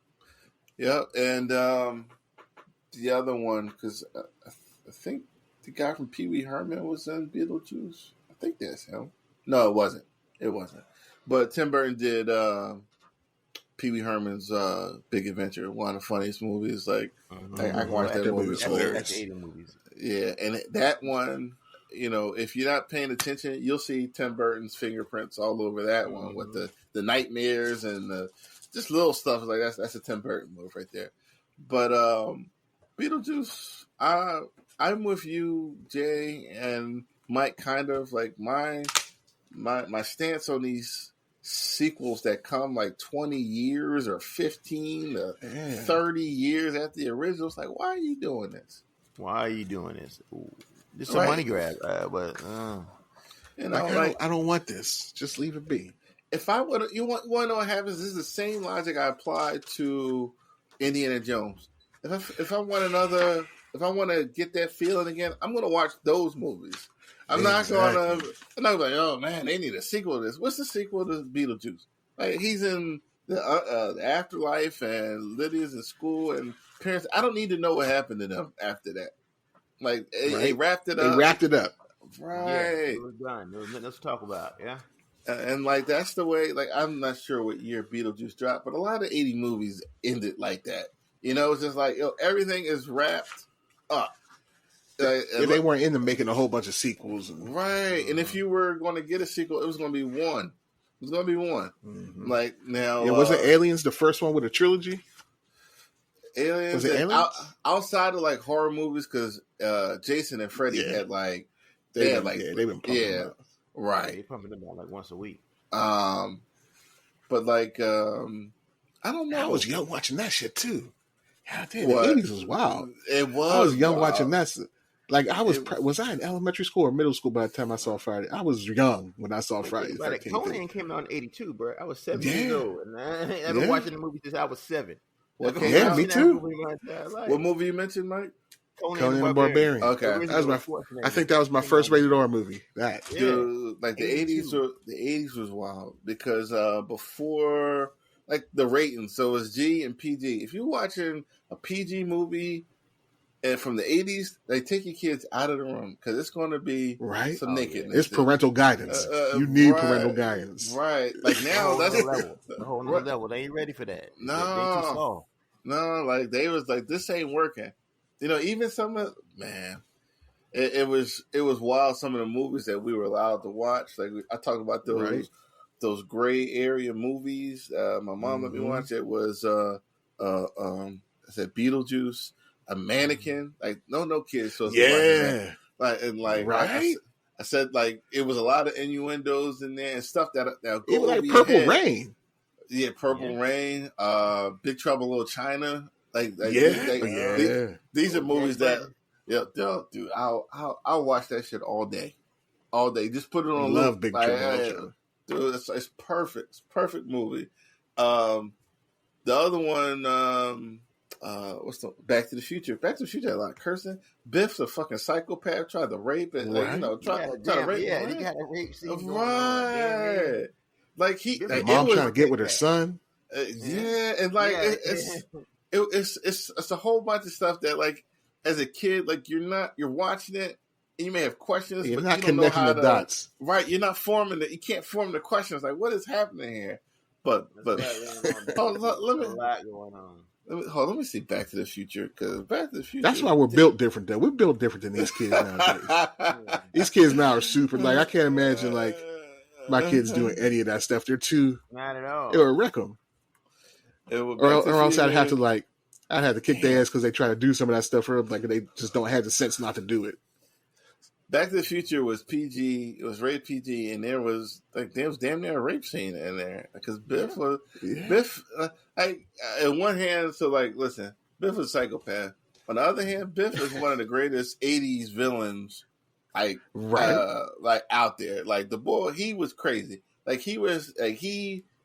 And the other one because I think the guy from Pee Wee Herman was in Beetlejuice. I think that's him. No, it wasn't. But Tim Burton did Pee Wee Herman's Big Adventure, one of the funniest movies. Like I can watch that movie. That's 80 movies. Yeah, and that one, you know, if you're not paying attention, you'll see Tim Burton's fingerprints all over that one with the nightmares and the just little stuff like that's a Tim Burton movie right there. But Beetlejuice, I'm with you, Jay and Mike. Kind of like my stance on these sequels that come like 20 years or 15 to 30 years after the originals. Like, why are you doing this? Ooh. It's a money grab, but you know, I don't want this. Just leave it be. If I would, you want to know what happens? This is the same logic I applied to Indiana Jones. If I want to get that feeling again, I'm going to watch those movies. I'm not going to be like, oh man, they need a sequel to this. What's the sequel to Beetlejuice? Like he's in the afterlife and Lydia's in school and parents. I don't need to know what happened to them after that. Like they wrapped it up. They wrapped it up. Right. Yeah, it was done. There was nothing else to talk about. Yeah. And like that's the way. Like I'm not sure what year Beetlejuice dropped, but a lot of 80 movies ended like that. You know, it's just like everything is wrapped up. They weren't into making a whole bunch of sequels, right? And if you were going to get a sequel, it was going to be one. It was going to be one. Mm-hmm. Like now, wasn't Aliens the first one with a trilogy? Aliens, was it Aliens? Outside of like horror movies, because Jason and Freddy had like they've been pumping them out. Right. They pumping them out like once a week. But like I don't know. I was young watching that shit too. God damn, the 80s was wild. It was. I was young watching that. Like I was I in elementary school or middle school by the time I saw Friday? I was young when I saw Friday. Conan came out in '82, bro. I was 7 years old, and I've been watching the movie since I was 7. Me too. What movie you mentioned, Mike? Conan the Barbarian. Okay, that was I think that was my first rated R movie. Dude, like the 80s was wild because before like the ratings, so it's G and PG. If you're watching a PG movie and from the 80s, they take your kids out of the room because it's going to be some nakedness. It's parental guidance. You need parental guidance, right? Like now, that's a whole nother level. They ain't ready for that. No, they too small. No, like they was like, this ain't working. You know, even some of it was wild. Some of the movies that we were allowed to watch, like I talked about those gray area movies. My mom let me watch. It was I said Beetlejuice, a mannequin. Like no kids supposed to watch that. Like and like right. I said like it was a lot of innuendos in there and stuff that it was like Purple Rain. Yeah, Purple Rain. Big Trouble in Little China. These are movies that dude. I'll watch that shit all day. Just put it on. Love Big Trouble. dude, it's perfect. It's a perfect movie. The other one, what's the Back to the Future? Back to the Future had a lot of cursing. Biff's a fucking psychopath, tried to rape it, like try to rape. Yeah, he got a rape scene going on. Like the mom trying to get with her son. And like it's a whole bunch of stuff that like as a kid, like you're watching it. And you may have questions, you're but not you don't connecting know how the dots. Right, you're not forming it. You can't form the questions like what is happening here. But let me let me see Back to the Future, because Back to the Future. That's why we're built different. Though we're built different than these kids nowadays. These kids now are super. Like I can't imagine like my kids doing any of that stuff. They're too. Not at all. It would wreck them. Or else I'd have to kick their ass because they try to do some of that stuff for them. Like they just don't have the sense not to do it. Back to the Future was PG. It was rated PG, and there was damn near a rape scene in there because Biff was Biff. On one hand, so like, listen, Biff was a psychopath. On the other hand, Biff is one of the greatest '80s villains, like out there. Like the boy, he was crazy. Like he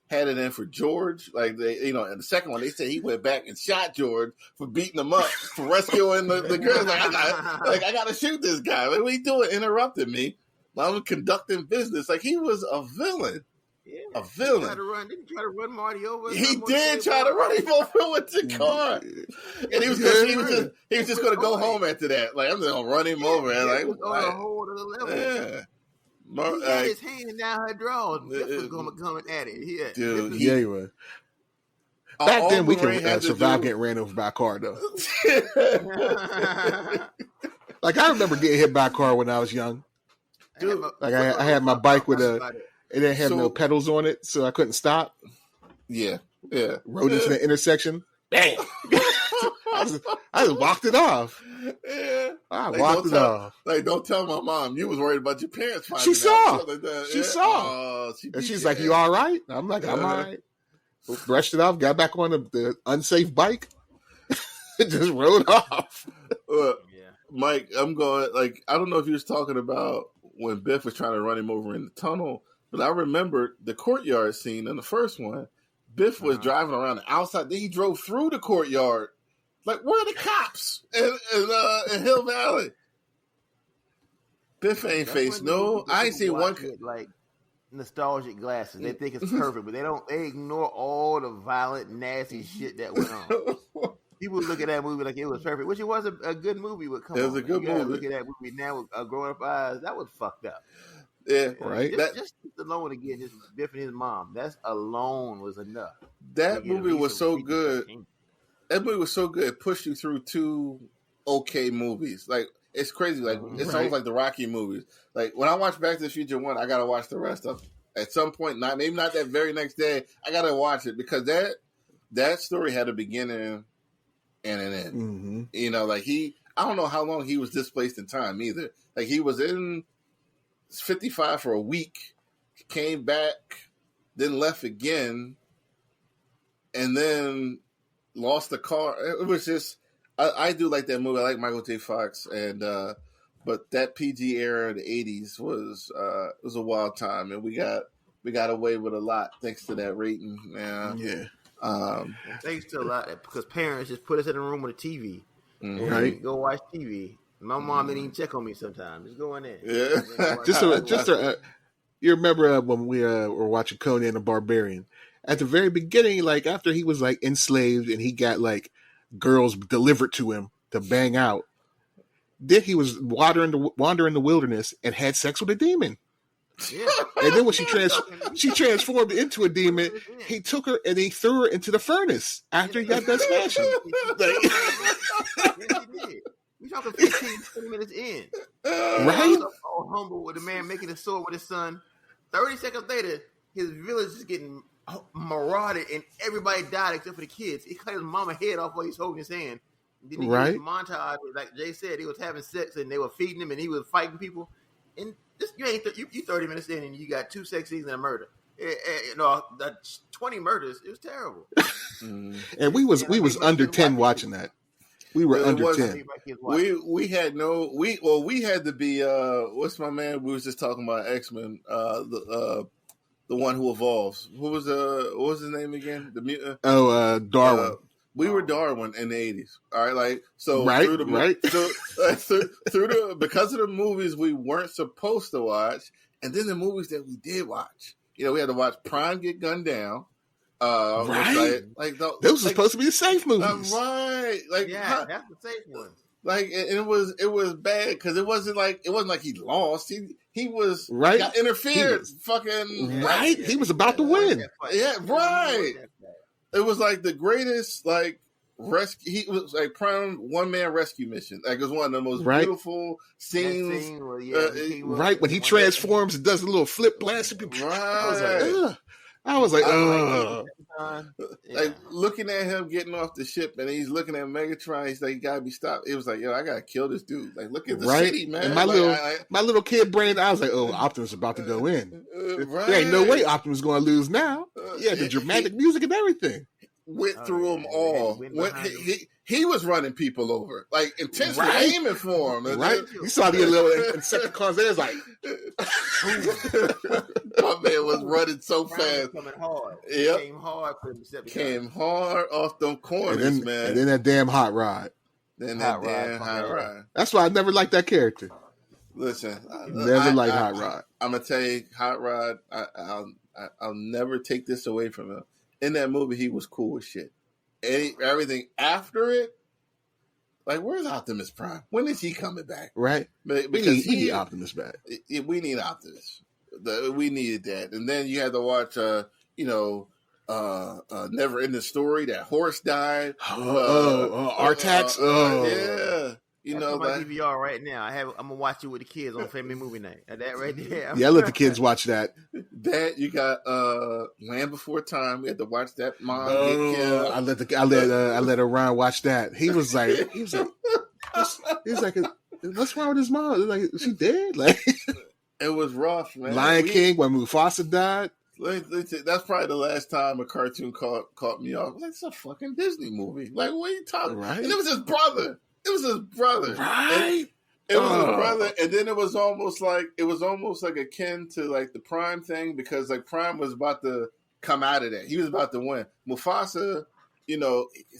had it in for George. Like in the second one, they said he went back and shot George for beating him up for rescuing the girl. I gotta shoot this guy. Like, what are you doing? Interrupting me. I'm conducting business. Like he was a villain. Yeah. A villain. Didn't he try to run Marty over? He did try to run him over with the car. And he was just going to go home after that. Like I'm just going to run him over. And like on a whole other level. Yeah. He got his hand down her drawers. Biff was coming at it. Yeah, dude. He was. Back then, we could survive getting ran over by a car, though. Like I remember getting hit by a car when I was young. Dude, like I had my bike with it didn't have no pedals on it, so I couldn't stop. Yeah. Rode into the intersection. Bang! I just walked it off. Yeah. I walked it off. Like, don't tell my mom. You was worried about your parents finding She saw. out. She saw. And she's like, "You all right?" I'm like, "I'm all right." Brushed it off. Got back on the unsafe bike. Just rode off. Mike, I'm going. Like, I don't know if you was talking about when Biff was trying to run him over in the tunnel, but I remember the courtyard scene in the first one. Biff was driving around the outside. Then he drove through the courtyard. Like, where are the cops in Hill Valley? Biff ain't faced no. I ain't seen one. Like nostalgic glasses. They think it's perfect, but they ignore all the violent, nasty shit that went on. People look at that movie like it was perfect, which it was a good movie. It was a good movie. Look at that movie now with grown up eyes. That was fucked up. Yeah, right. Just alone again, just Biff and his mom. That alone was enough. That movie was so good. That movie was so good. It pushed you through two okay movies. Like it's crazy. Like it's almost like the Rocky movies. Like when I watch Back to the Future 1, I gotta watch the rest of it. At some point, maybe not that very next day, I gotta watch it because that story had a beginning and an end. Mm-hmm. You know, like I don't know how long he was displaced in time either. Like he was in 55 for a week, came back, then left again, and then lost the car. It was just I do like that movie. I like Michael J. Fox, and but that PG era of the 80s was a wild time, and we got away with a lot thanks to that rating. Yeah. Thanks to a lot because parents just put us in a room with a TV, right? Go watch TV. My mom didn't even check on me sometimes. Just go in there. Yeah. You remember when we were watching Conan the Barbarian? At the very beginning, like after he was like enslaved and he got like girls delivered to him to bang out, then he was wandering the wilderness and had sex with a demon. Yeah. And then when she transformed into a demon, he took her and he threw her into the furnace after he got done smashing. We talking 15, 20 minutes in. Right? So humble with the man making a sword with his son. 30 seconds later, his village is getting marauded and everybody died except for the kids. He cut his mama head off while he's holding his hand. Then he did a montage, like Jay said, he was having sex and they were feeding him and he was fighting people. And you 30 minutes in and you got 2 sex scenes and a murder. 20 murders. It was terrible. And we was under 10 watching that. We were under 10. We had we had to be what's my man? We was just talking about X-Men. The the one who evolves. What was his name again? The mutant. Darwin. We were Darwin in the 80s. All right, like so right, through the right. through the because of the movies we weren't supposed to watch, and then the movies that we did watch. You know, we had to watch Prime get gunned down. Right, those were supposed to be the safe movies. Right, like that's the safe one. Like it was bad because it wasn't like he lost. He was right. Got interfered. Fucking right. He was about to win. Yeah, right. It was like the greatest rescue. He was like prime one man rescue mission. Like it was one of the most beautiful scenes. Right when he transforms and does a little flip blast. Right. I was like, like looking at him getting off the ship, and he's looking at Megatron. He's like, "You gotta be stopped." It was like, "Yo, I gotta kill this dude." Like, look at the city, man. And my little kid brain, I was like, "Oh, Optimus about to go in." Right. There ain't no way Optimus going to lose now. Yeah, the dramatic music and everything. Went through them all. He was running people over, like intensely aiming for him. Right, you saw the little Insecticons there. It's like, my man was running so fast. Coming hard. Yep. Came hard for himself. Came hard off them corners, man. And then that damn hot rod. Hot rod. That's why I never liked that character. Listen, never liked Hot Rod. I'm gonna tell you, Hot Rod. I'll never take this away from him. In that movie, he was cool as shit. Everything after it, like, where's Optimus Prime? When is he coming back? Right. Because we need Optimus back. We need Optimus. We needed that. And then you had to watch, Never Ending Story. That horse died. Artax. Yeah. You know, my DVR right now. I'm gonna watch it with the kids on Family Movie Night. That right there. Yeah, I let the kids watch that. That you got Land Before Time. We had to watch that mom get killed. I let Ryan watch that. He was like, what's wrong with his mom? Like, is she dead? Like, it was rough, man. Lion King when Mufasa died. That's probably the last time a cartoon caught me off. Like, it's a fucking Disney movie. Like, what are you talking? Right. And it was his brother. Right. It was his brother, and then it was almost like akin to like the Prime thing, because like Prime was about to come out of that. He was about to win. Mufasa,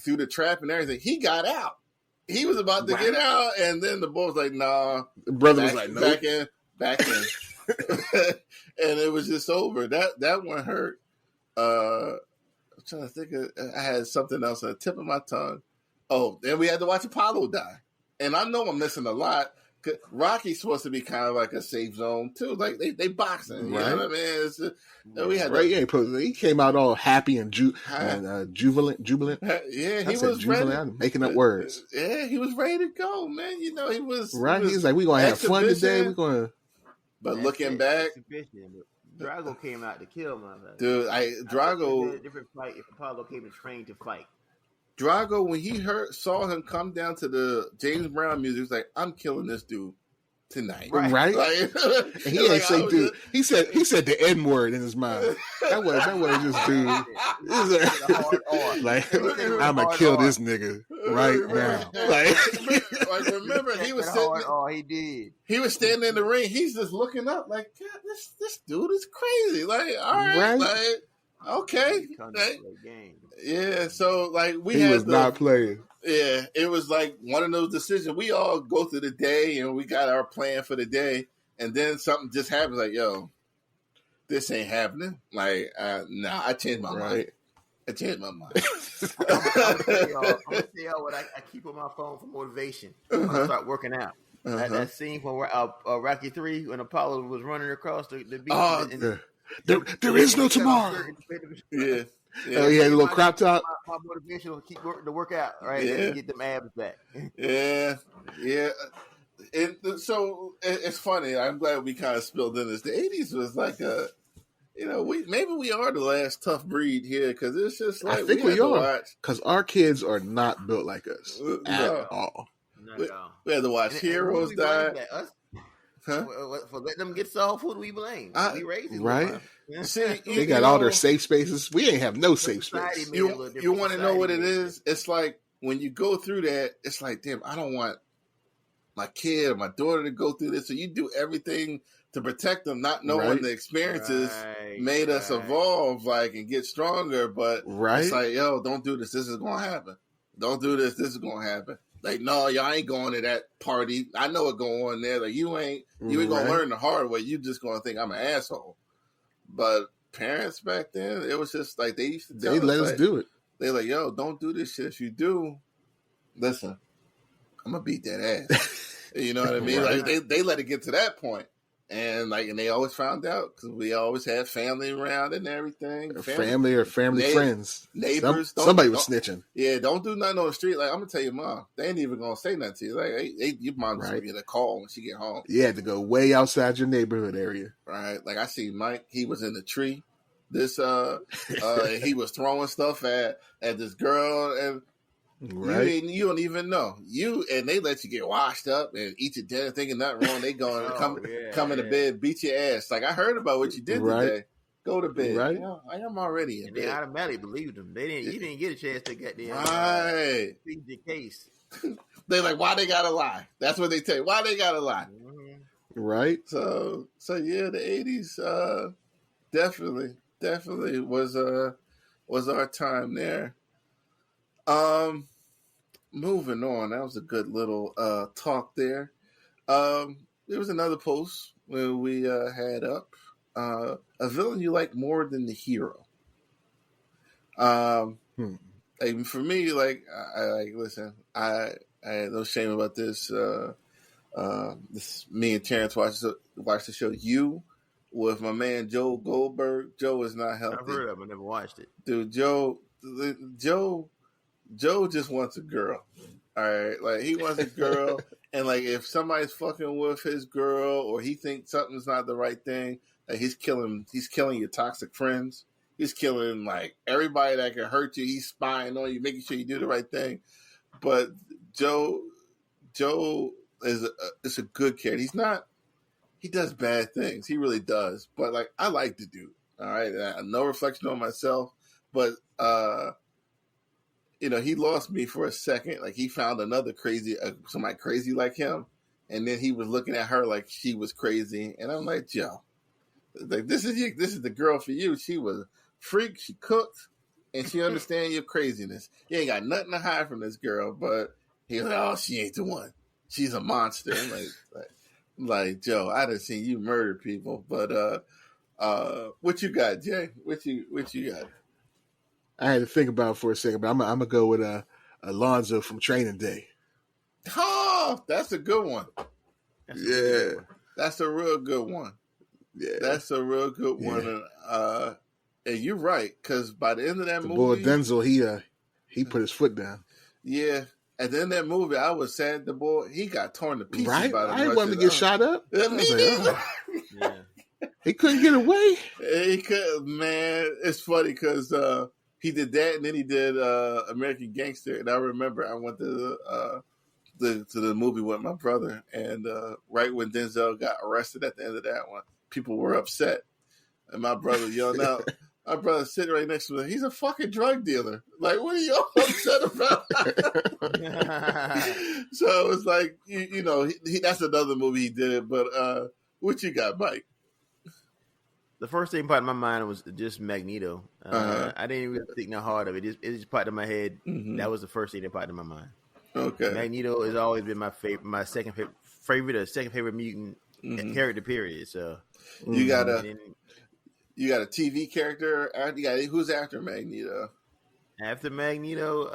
through the trap and everything, he got out. He was about to get out, and then the boy was like, "Nah." The brother was like, "Nope." Back in, and it was just over. That one hurt. I'm trying to think. I had something else on the tip of my tongue. Oh, then we had to watch Apollo die. And I know I'm missing a lot. Rocky's supposed to be kind of like a safe zone, too. Like, they boxing. You know what I mean? He came out all happy and jubilant. Yeah, he was ready. I'm making up words. Yeah, he was ready to go, man. He was... Right? He's like, we're going to have fun today. We're going to... But looking back... Drago came out to kill my man. Dude, Drago... A different fight if Apollo came and trained to fight. Drago, when he saw him come down to the James Brown music, he was like, "I'm killing this dude tonight." Right? Like, and he ain't say dude. He said the N word in his mind. That was just dude. Like, I'm gonna kill this nigga right now. Like remember, he was sitting. He did. He was standing in the ring. He's just looking up, like, God, this dude is crazy. Like, all right. Like, okay. Yeah, so like he was not playing. Yeah, it was like one of those decisions. We all go through the day and we got our plan for the day, and then something just happens. Like, yo, this ain't happening. Like, I changed my mind. I changed my mind. I'm gonna tell y'all what I keep on my phone for motivation when I start working out. That scene from Rocky 3 when Apollo was running across the beach. There is no tomorrow. Yeah. Oh, he had a little crop top. My motivation will keep working to work out, right? Yeah. And get them abs back. Yeah. So it's funny. I'm glad we kind of spilled in this. The 80s was like maybe we are the last tough breed here, because it's just like I think we are, because our kids are not built like us at all. Not at all. We had to watch Heroes die. Huh? For letting them get soft food, we blame. We raised it, right? See, they got all their safe spaces. We ain't have no safe space. You want to know what it is? It's like when you go through that, it's like, damn, I don't want my kid or my daughter to go through this. So you do everything to protect them, not knowing the experiences made us evolve, like, and get stronger. But it's like, yo, don't do this. This is gonna happen. Don't do this. This is gonna happen. Like, no, y'all ain't going to that party. I know what going on there. Like, you ain't gonna learn the hard way. You just gonna think I'm an asshole. But parents back then, it was just like they used to tell let us do it. They like, yo, don't do this shit. If you do, listen, I'm gonna beat that ass. You know what I mean? Like they let it get to that point. And they always found out because we always had family around and everything. Family friends, neighbors. Somebody was snitching. Yeah, don't do nothing on the street. Like, I'm gonna tell your mom, they ain't even gonna say nothing to you. Like, your mom's gonna get a call when she get home. You had to go way outside your neighborhood area. Right. Like, I see Mike. He was in the tree. He was throwing stuff at this girl, and you don't even know. And they let you get washed up and eat your dinner thinking nothing wrong. They going come into bed, beat your ass. Like, I heard about what you did today. Go to bed. Right. I am already in bed. They automatically believed them. You didn't get a chance to get there. Right. Plead your case. They like, why they gotta lie? That's what they tell you. Why they gotta lie? Mm-hmm. Right. So yeah, the 80s definitely was our time there. Moving on, that was a good little talk there. There was another post where we had up a villain you like more than the hero. Like, for me, like, listen, I had no shame about this. Me and Terrence watched the show You with my man Joe Goldberg. Joe is not healthy. I've heard of it, I never watched it. Dude, Joe just wants a girl. All right, like, he wants a girl, and like, if somebody's fucking with his girl or he thinks something's not the right thing, like, he's killing your toxic friends. He's killing, like, everybody that can hurt you. He's spying on you, making sure you do the right thing. But Joe is a good kid. He does bad things. He really does. But, like, I like the dude. All right, no reflection on myself, but he lost me for a second. Like, he found another somebody crazy like him, and then he was looking at her like she was crazy, and I'm like, Joe, like, this is the girl for you. She was a freak. She cooked, and she understands your craziness. You ain't got nothing to hide from this girl. But he's like, oh, she ain't the one. She's a monster. I'm like, Joe, I done seen you murder people. But what you got, Jay? What you got? I had to think about it for a second, but I'm gonna go with Alonzo from Training Day. Oh, that's a good one. That's a real good one. Yeah, that's a real good one. And you're right, because by the end of that movie, boy Denzel, he put his foot down. Yeah, at the end of that movie, I was sad the boy he got torn to pieces. Right, by the I didn't want him to get shot up. He couldn't get away. He could, man. It's funny because he did that, and then he did American Gangster. And I remember I went to the movie with my brother, and right when Denzel got arrested at the end of that one, people were upset, and my brother yelled out. My brother sitting right next to me. He's a fucking drug dealer. Like, what are you upset about? So it's like, that's another movie he did. But what you got, Mike? The first thing popped in my mind was just Magneto. I didn't really think no hard of it. It just popped in my head. Mm-hmm. That was the first thing that popped in my mind. Okay. Magneto has always been my favorite, my second favorite mutant character. Period. So you got a TV character. Who's after Magneto? After Magneto,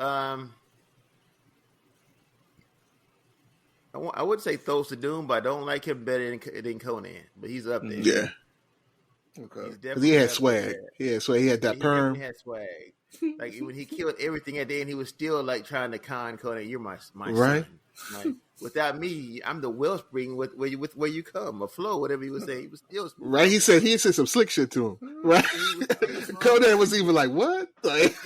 I would say Thos of Doom, but I don't like him better than Conan. But he's up there. Yeah. Okay. Because he had swag. He had that perm. He had swag. Like, when he killed everything at the end, he was still like trying to con Conan. You're my right. Son. Like, without me, I'm the wellspring with where you come, a flow, whatever he was saying. He was still right. He said some slick shit to him. Right. Conan was even like, what? Like,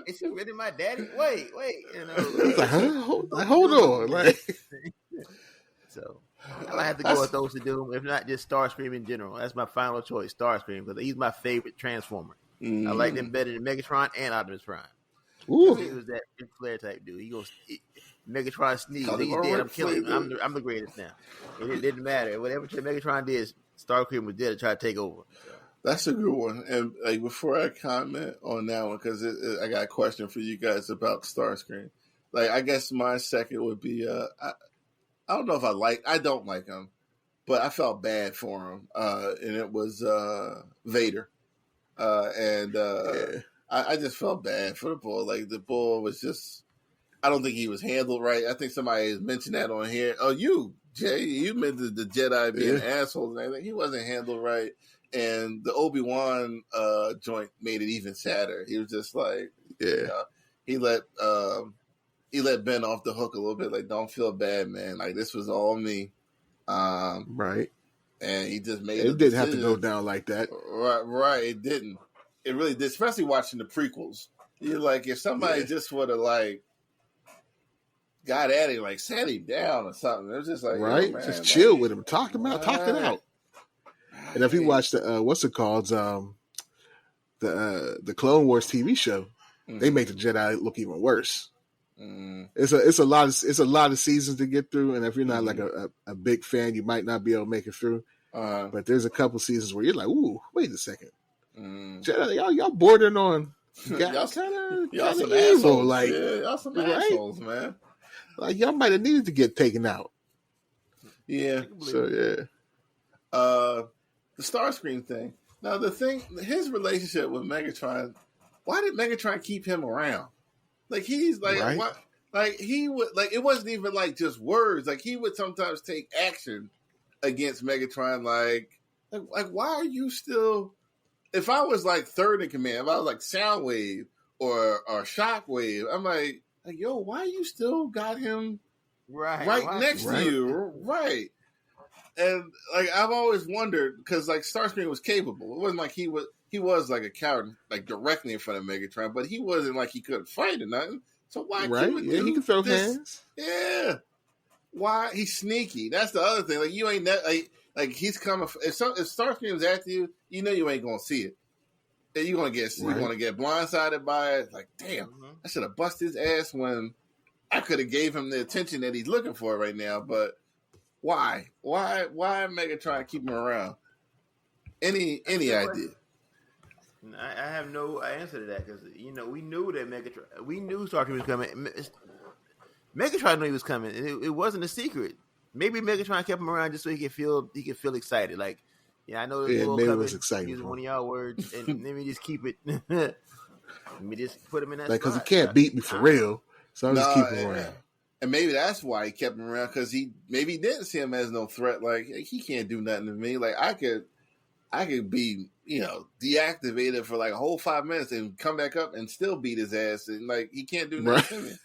is he really my daddy? Wait. He's like, huh? Hold on. Like, so I have to go with Those to Doom, if not just Starscream in general. That's my final choice, Starscream, because he's my favorite Transformer. I like them better than Megatron and Optimus Prime. Ooh. He was that Ric Flair type dude. He goes, Megatron sneeze. He's dead. I'm killing him. I'm the greatest now. It didn't matter. Whatever Megatron did, Starscream was there to try to take over. So. That's a good one. And like before I comment on that one, because I got a question for you guys about Starscream. Like I guess my second would be I don't know if I don't like him, but I felt bad for him. And it was Vader. I just felt bad for the bull. Like the bull was just, I don't think he was handled right. I think somebody has mentioned that on here. Oh, you, Jay, you mentioned the Jedi being assholes and everything. He wasn't handled right. And the Obi-Wan joint made it even sadder. He was just like, he let Ben off the hook a little bit. Like, don't feel bad, man. Like, this was all me. Right. And he just made it. Didn't have to go down like that. Right. It didn't. It really did, especially watching the prequels. You're like, if somebody just would have, like, got at him, like, sat him down or something. It was just like, right? Man, just chill with him. Talk him out. Talk it out. And if you watch the what's it called, the Clone Wars TV show, they make the Jedi look even worse. It's a lot of seasons to get through, and if you're not like a big fan, you might not be able to make it through. But there's a couple seasons where you're like, ooh, wait a second, Jedi, y'all bordering on y'all some evil, assholes. like y'all some assholes, man. Like y'all might have needed to get taken out. Yeah. So the Starscream thing. Now his relationship with Megatron. Why did Megatron keep him around? Like he's like, what? Like he would like it wasn't even like just words. Like he would sometimes take action against Megatron. Like why are you still? If I was like third in command, if I was like Soundwave or Shockwave, I'm like yo, why you still got him right next to you? Right. And like I've always wondered because like Starscream was capable. It wasn't like he was like a coward like directly in front of Megatron, but he wasn't like he couldn't fight or nothing. So why? He can throw hands. Yeah. Why he's sneaky? That's the other thing. Like you ain't like he's coming. If Starscream's after you, you know you ain't gonna see it. And you're gonna get blindsided by it. Like damn, I should have busted his ass when I could have gave him the attention that he's looking for right now, but. Why Megatron keep him around? Any idea? I have no answer to that because we knew that we knew Starscream was coming. Megatron knew he was coming. It wasn't a secret. Maybe Megatron kept him around just so he could feel excited. Like, I know this maybe it was exciting. Using one of y'all words, and let me just keep it. Let me just put him in that. Like, because he can't beat me for real, so I'm just keeping him around. And maybe that's why he kept him around because he didn't see him as no threat. Like he can't do nothing to me. Like I could be deactivated for like a whole 5 minutes and come back up and still beat his ass. And like he can't do nothing to me.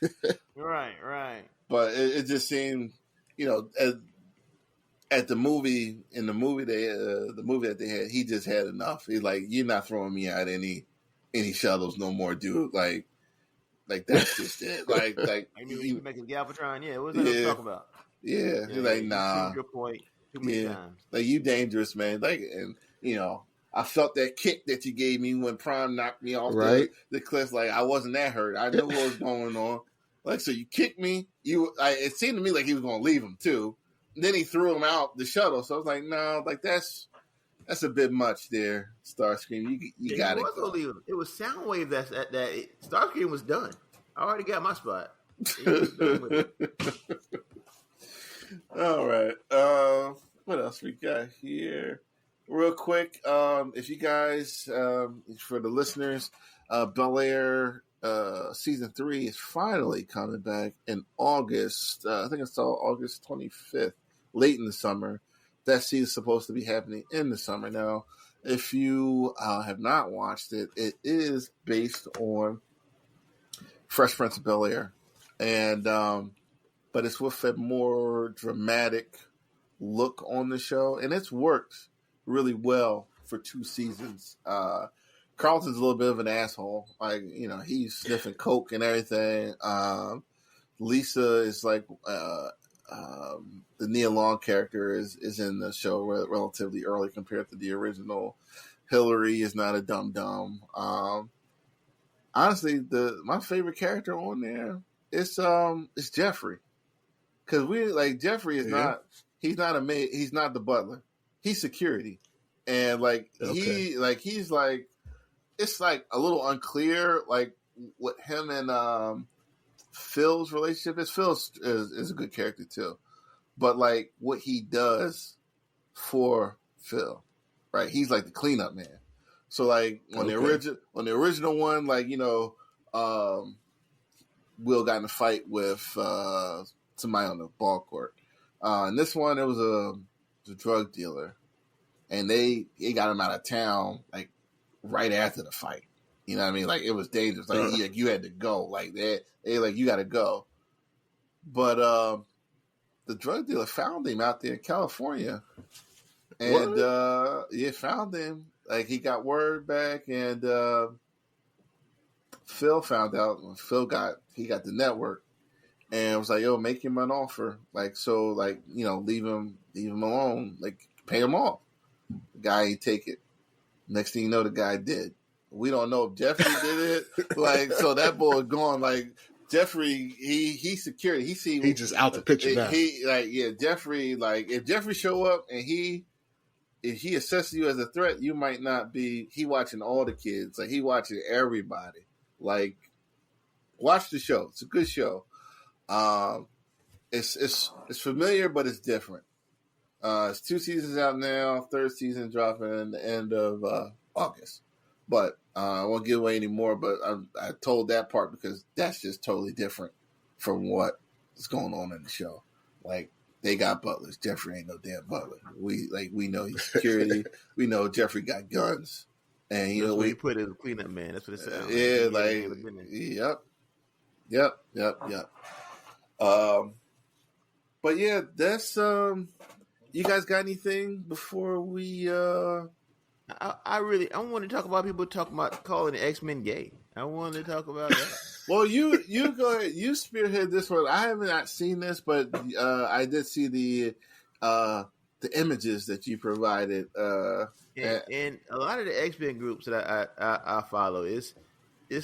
Right. But it just seemed at the movie that they had, he just had enough. He's like, you're not throwing me out any shuttles no more, dude. Like that's just it. Like I mean, you make a Galvatron, what was that to talk about? Yeah, he's like, nah. Your point too many times. Like you dangerous, man. Like, and I felt that kick that you gave me when Prime knocked me off the cliff. Like I wasn't that hurt. I knew what was going on. Like so, you kicked me. It seemed to me like he was going to leave him too. And then he threw him out the shuttle. So I was like, no, like that's a bit much there, Starscream. You got it. It was Soundwave that Starscream was done. I already got my spot. All right. What else we got here? Real quick, if you guys, for the listeners, Bel Air season 3 is finally coming back in August. I think it's August 25th, late in the summer. That season's supposed to be happening in the summer. Now, if you have not watched it, it is based on Fresh Prince of Bel Air, and but it's with a more dramatic look on the show, and it's worked really well for 2 seasons. Carlton's a little bit of an asshole, like he's sniffing coke and everything. Lisa is like. The Nia Long character is in the show relatively early compared to the original. Hillary is not a dum-dum. honestly, my favorite character on there is Jeffrey, because Jeffrey is not he's not he's not the butler, he's security, and he's like it's like a little unclear like what him and Phil's relationship is. Phil is a good character too, but like what he does for Phil, right? He's like the cleanup man. So like on the original one, like Will got in a fight with somebody on the ball court. And this one, it was a drug dealer, and they got him out of town like right after the fight. You know what I mean? Like it was dangerous. Like you had to go. Like they like you got to go. But the drug dealer found him out there in California, and found him. Like he got word back, and Phil found out. When Phil got the network, and was like, "Yo, make him an offer." Like so, like leave him alone. Like pay him off. The guy ain't take it. Next thing you know, the guy did. We don't know if Jeffrey did it. Like so, that boy gone. Like Jeffrey, he secured. He just out the picture now. Jeffrey. Like if Jeffrey show up and if he assesses you as a threat, you might not be. He watching all the kids. Like he watching everybody. Like watch the show. It's a good show. It's familiar, but it's different. It's 2 seasons out now. Third season dropping in the end of August. But I won't give away any more. But I told that part because that's just totally different from what is going on in the show. Like they got butlers. Jeffrey ain't no damn butler. We know he's security. We know Jeffrey got guns. And we put it as a cleanup man. That's what it sounds Yep. But yeah, that's you guys got anything before we I want to talk about people talking about calling the X-Men gay. I want to talk about that. Well, you go ahead. You spearhead this one. I have not seen this, but I did see the images that you provided. And a lot of the X-Men groups that I follow it's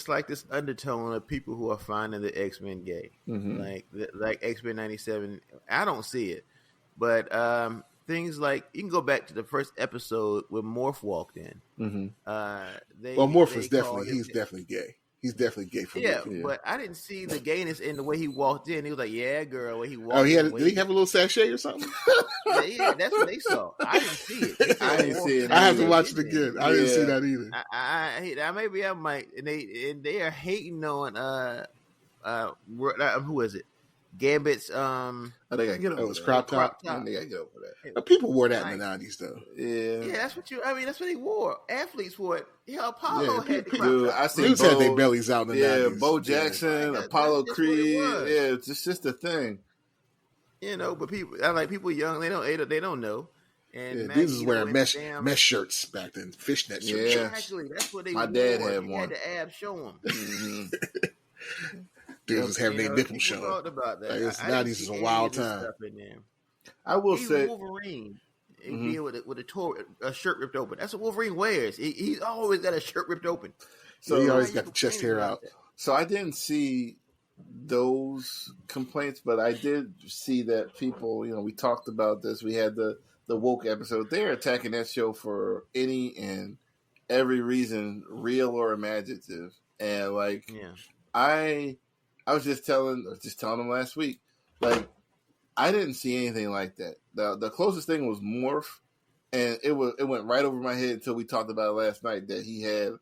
like this undertone of people who are finding the X-Men gay, like X-Men 97. I don't see it, but things like you can go back to the first episode when Morph walked in. Morph was definitely gay. He's definitely gay for me. But I didn't see the gayness in the way he walked in. He was like, "Yeah, girl." When he walked. Oh, did he have a little sachet or something? yeah, that's what they saw. I didn't see it. I didn't see it. I have to watch it again. I didn't see that either. I maybe I might. And they are hating on who is it? Gambit's they gotta get over that. Crop top. They gotta get over that. People wore that in the 90s though. Yeah, that's what that's what they wore. Athletes wore it. Yeah, Apollo had the crop top. I see dudes had their bellies out in the 90s. Yeah, Bo Jackson, Apollo Creed. Yeah, it's just a thing. But people young, they don't know. And these was wearing mesh shirts back then, fishnet shirts. Yeah, exactly. That's what they My wore. dad had one. He had the abs show them. Dudes was having their nipples showing. About that. Like, 90s is a wild time. I will say, Wolverine with a shirt ripped open. That's what Wolverine wears. He's always got a shirt ripped open. So he always got the chest hair out. So I didn't see those complaints, but I did see that people. We talked about this. We had the woke episode. They're attacking that show for any and every reason, real or imaginative. And I was just telling them last week, like I didn't see anything like that. The closest thing was Morph, and it went right over my head until we talked about it last night that he had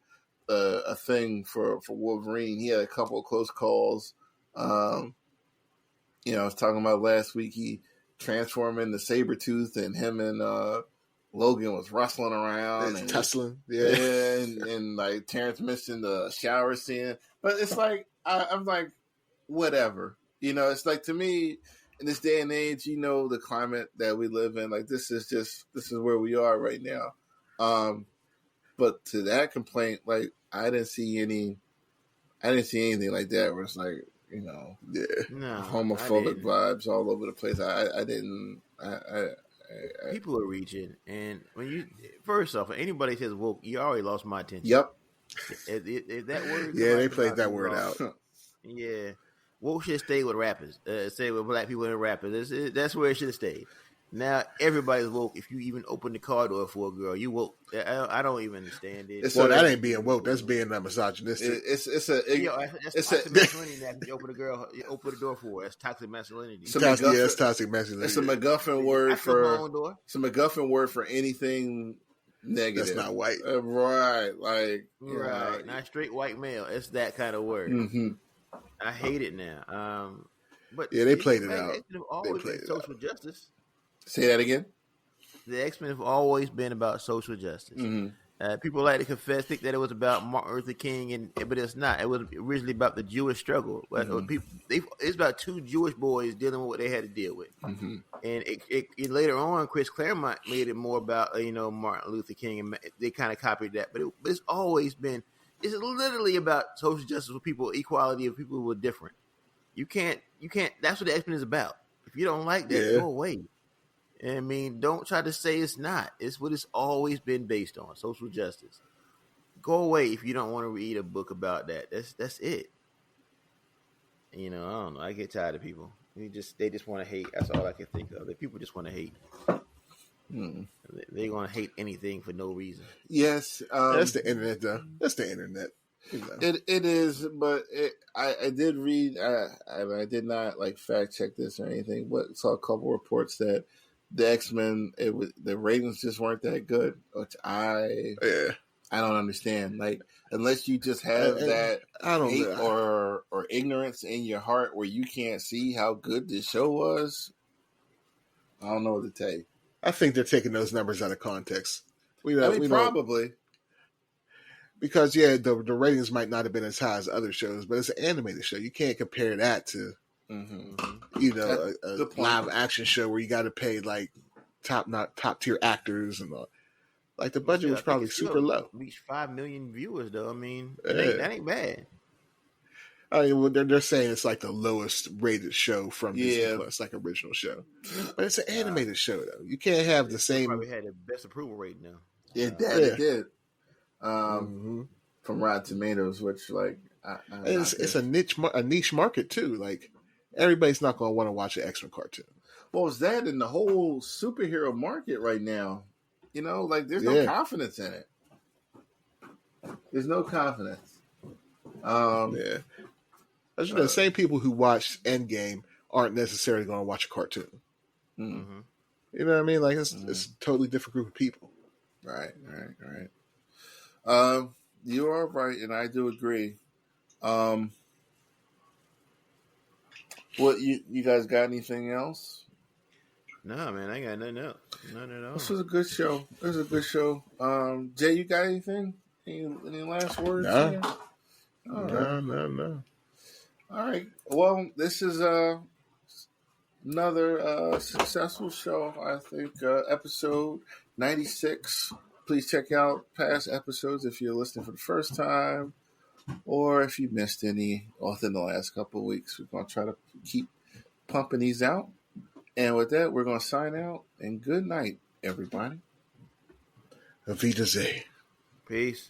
a thing for Wolverine. He had a couple of close calls. I was talking about last week. He transformed into Sabretooth, and him and Logan was rustling around and tussling. And like Terrence mentioned the shower scene, but it's like I'm like, whatever. It's like, to me, in this day and age, the climate that we live in, like this is where we are right now. But to that complaint, like I didn't see anything like that where it's like, homophobic vibes all over the place. I didn't. People are reaching, and when first off, anybody says woke, you already lost my attention. Yep. If that word, yeah, they played that word out. Yeah, woke should stay with rappers. Stay with black people and rappers. That's where it should have stayed. Now everybody's woke. If you even open the car door for a girl, you woke. I don't even understand it. Well, that ain't being woke. That's being misogynistic. That's toxic masculinity. Now, if you open a girl, you open the door for her. That's toxic masculinity. That's toxic masculinity. It's a MacGuffin word for. It's a MacGuffin word for anything negative. That's not white, right? Like right, not straight white male. It's that kind of word. Mm-hmm. I hate it now. But yeah, they played it out. They always been social justice. Say that again. The X-Men have always been about social justice. Mm-hmm. People like to think that it was about Martin Luther King, but it's not. It was originally about the Jewish struggle. But it's about two Jewish boys dealing with what they had to deal with. Mm-hmm. And it later on, Chris Claremont made it more about Martin Luther King, and they kind of copied that. But it's always been. It's literally about social justice for people, equality of people who are different. You can't. That's what the X-Men is about. If you don't like that, go away. I mean, don't try to say it's not. It's what it's always been based on, social justice. Go away if you don't want to read a book about that. That's it. I don't know. I get tired of people. They just want to hate. That's all I can think of. People just want to hate. They're going to hate anything for no reason. Yes. That's the internet, though. That's the internet. It is, but I did read. I did not fact check this or anything, but saw a couple reports that the X-Men, the ratings just weren't that good, which I don't understand. Unless you just have that hate or ignorance in your heart where you can't see how good this show was, I don't know what to tell you. I think they're taking those numbers out of context. Probably. Because the ratings might not have been as high as other shows, but it's an animated show. You can't compare that to a live action show where you got to pay top tier actors and all. The budget was probably super low. Reached 5 million viewers though. I mean, that ain't bad. I mean, they're saying it's the lowest rated show from Disney Plus, original show. But it's an animated show though. You can't have the same. Probably had the best approval rate now. It did. From Rotten Tomatoes, which it's a niche market too. Everybody's not going to want to watch an X-Men cartoon. Well, it's that in the whole superhero market right now. There's no confidence in it. There's no confidence. The same people who watched Endgame aren't necessarily going to watch a cartoon. Mm-hmm. You know what I mean? It's a totally different group of people. Right. You are right, and I do agree. What you guys got anything else? No, man, I ain't got nothing else. None at all. This was a good show. Jay, you got anything? Any last words? No. No. All right. Well, this is another successful show. I think episode 96. Please check out past episodes if you're listening for the first time, or if you missed any within the last couple of weeks. We're going to try to keep pumping these out. And with that, we're going to sign out. And good night, everybody. Auf Wiedersehen. Peace.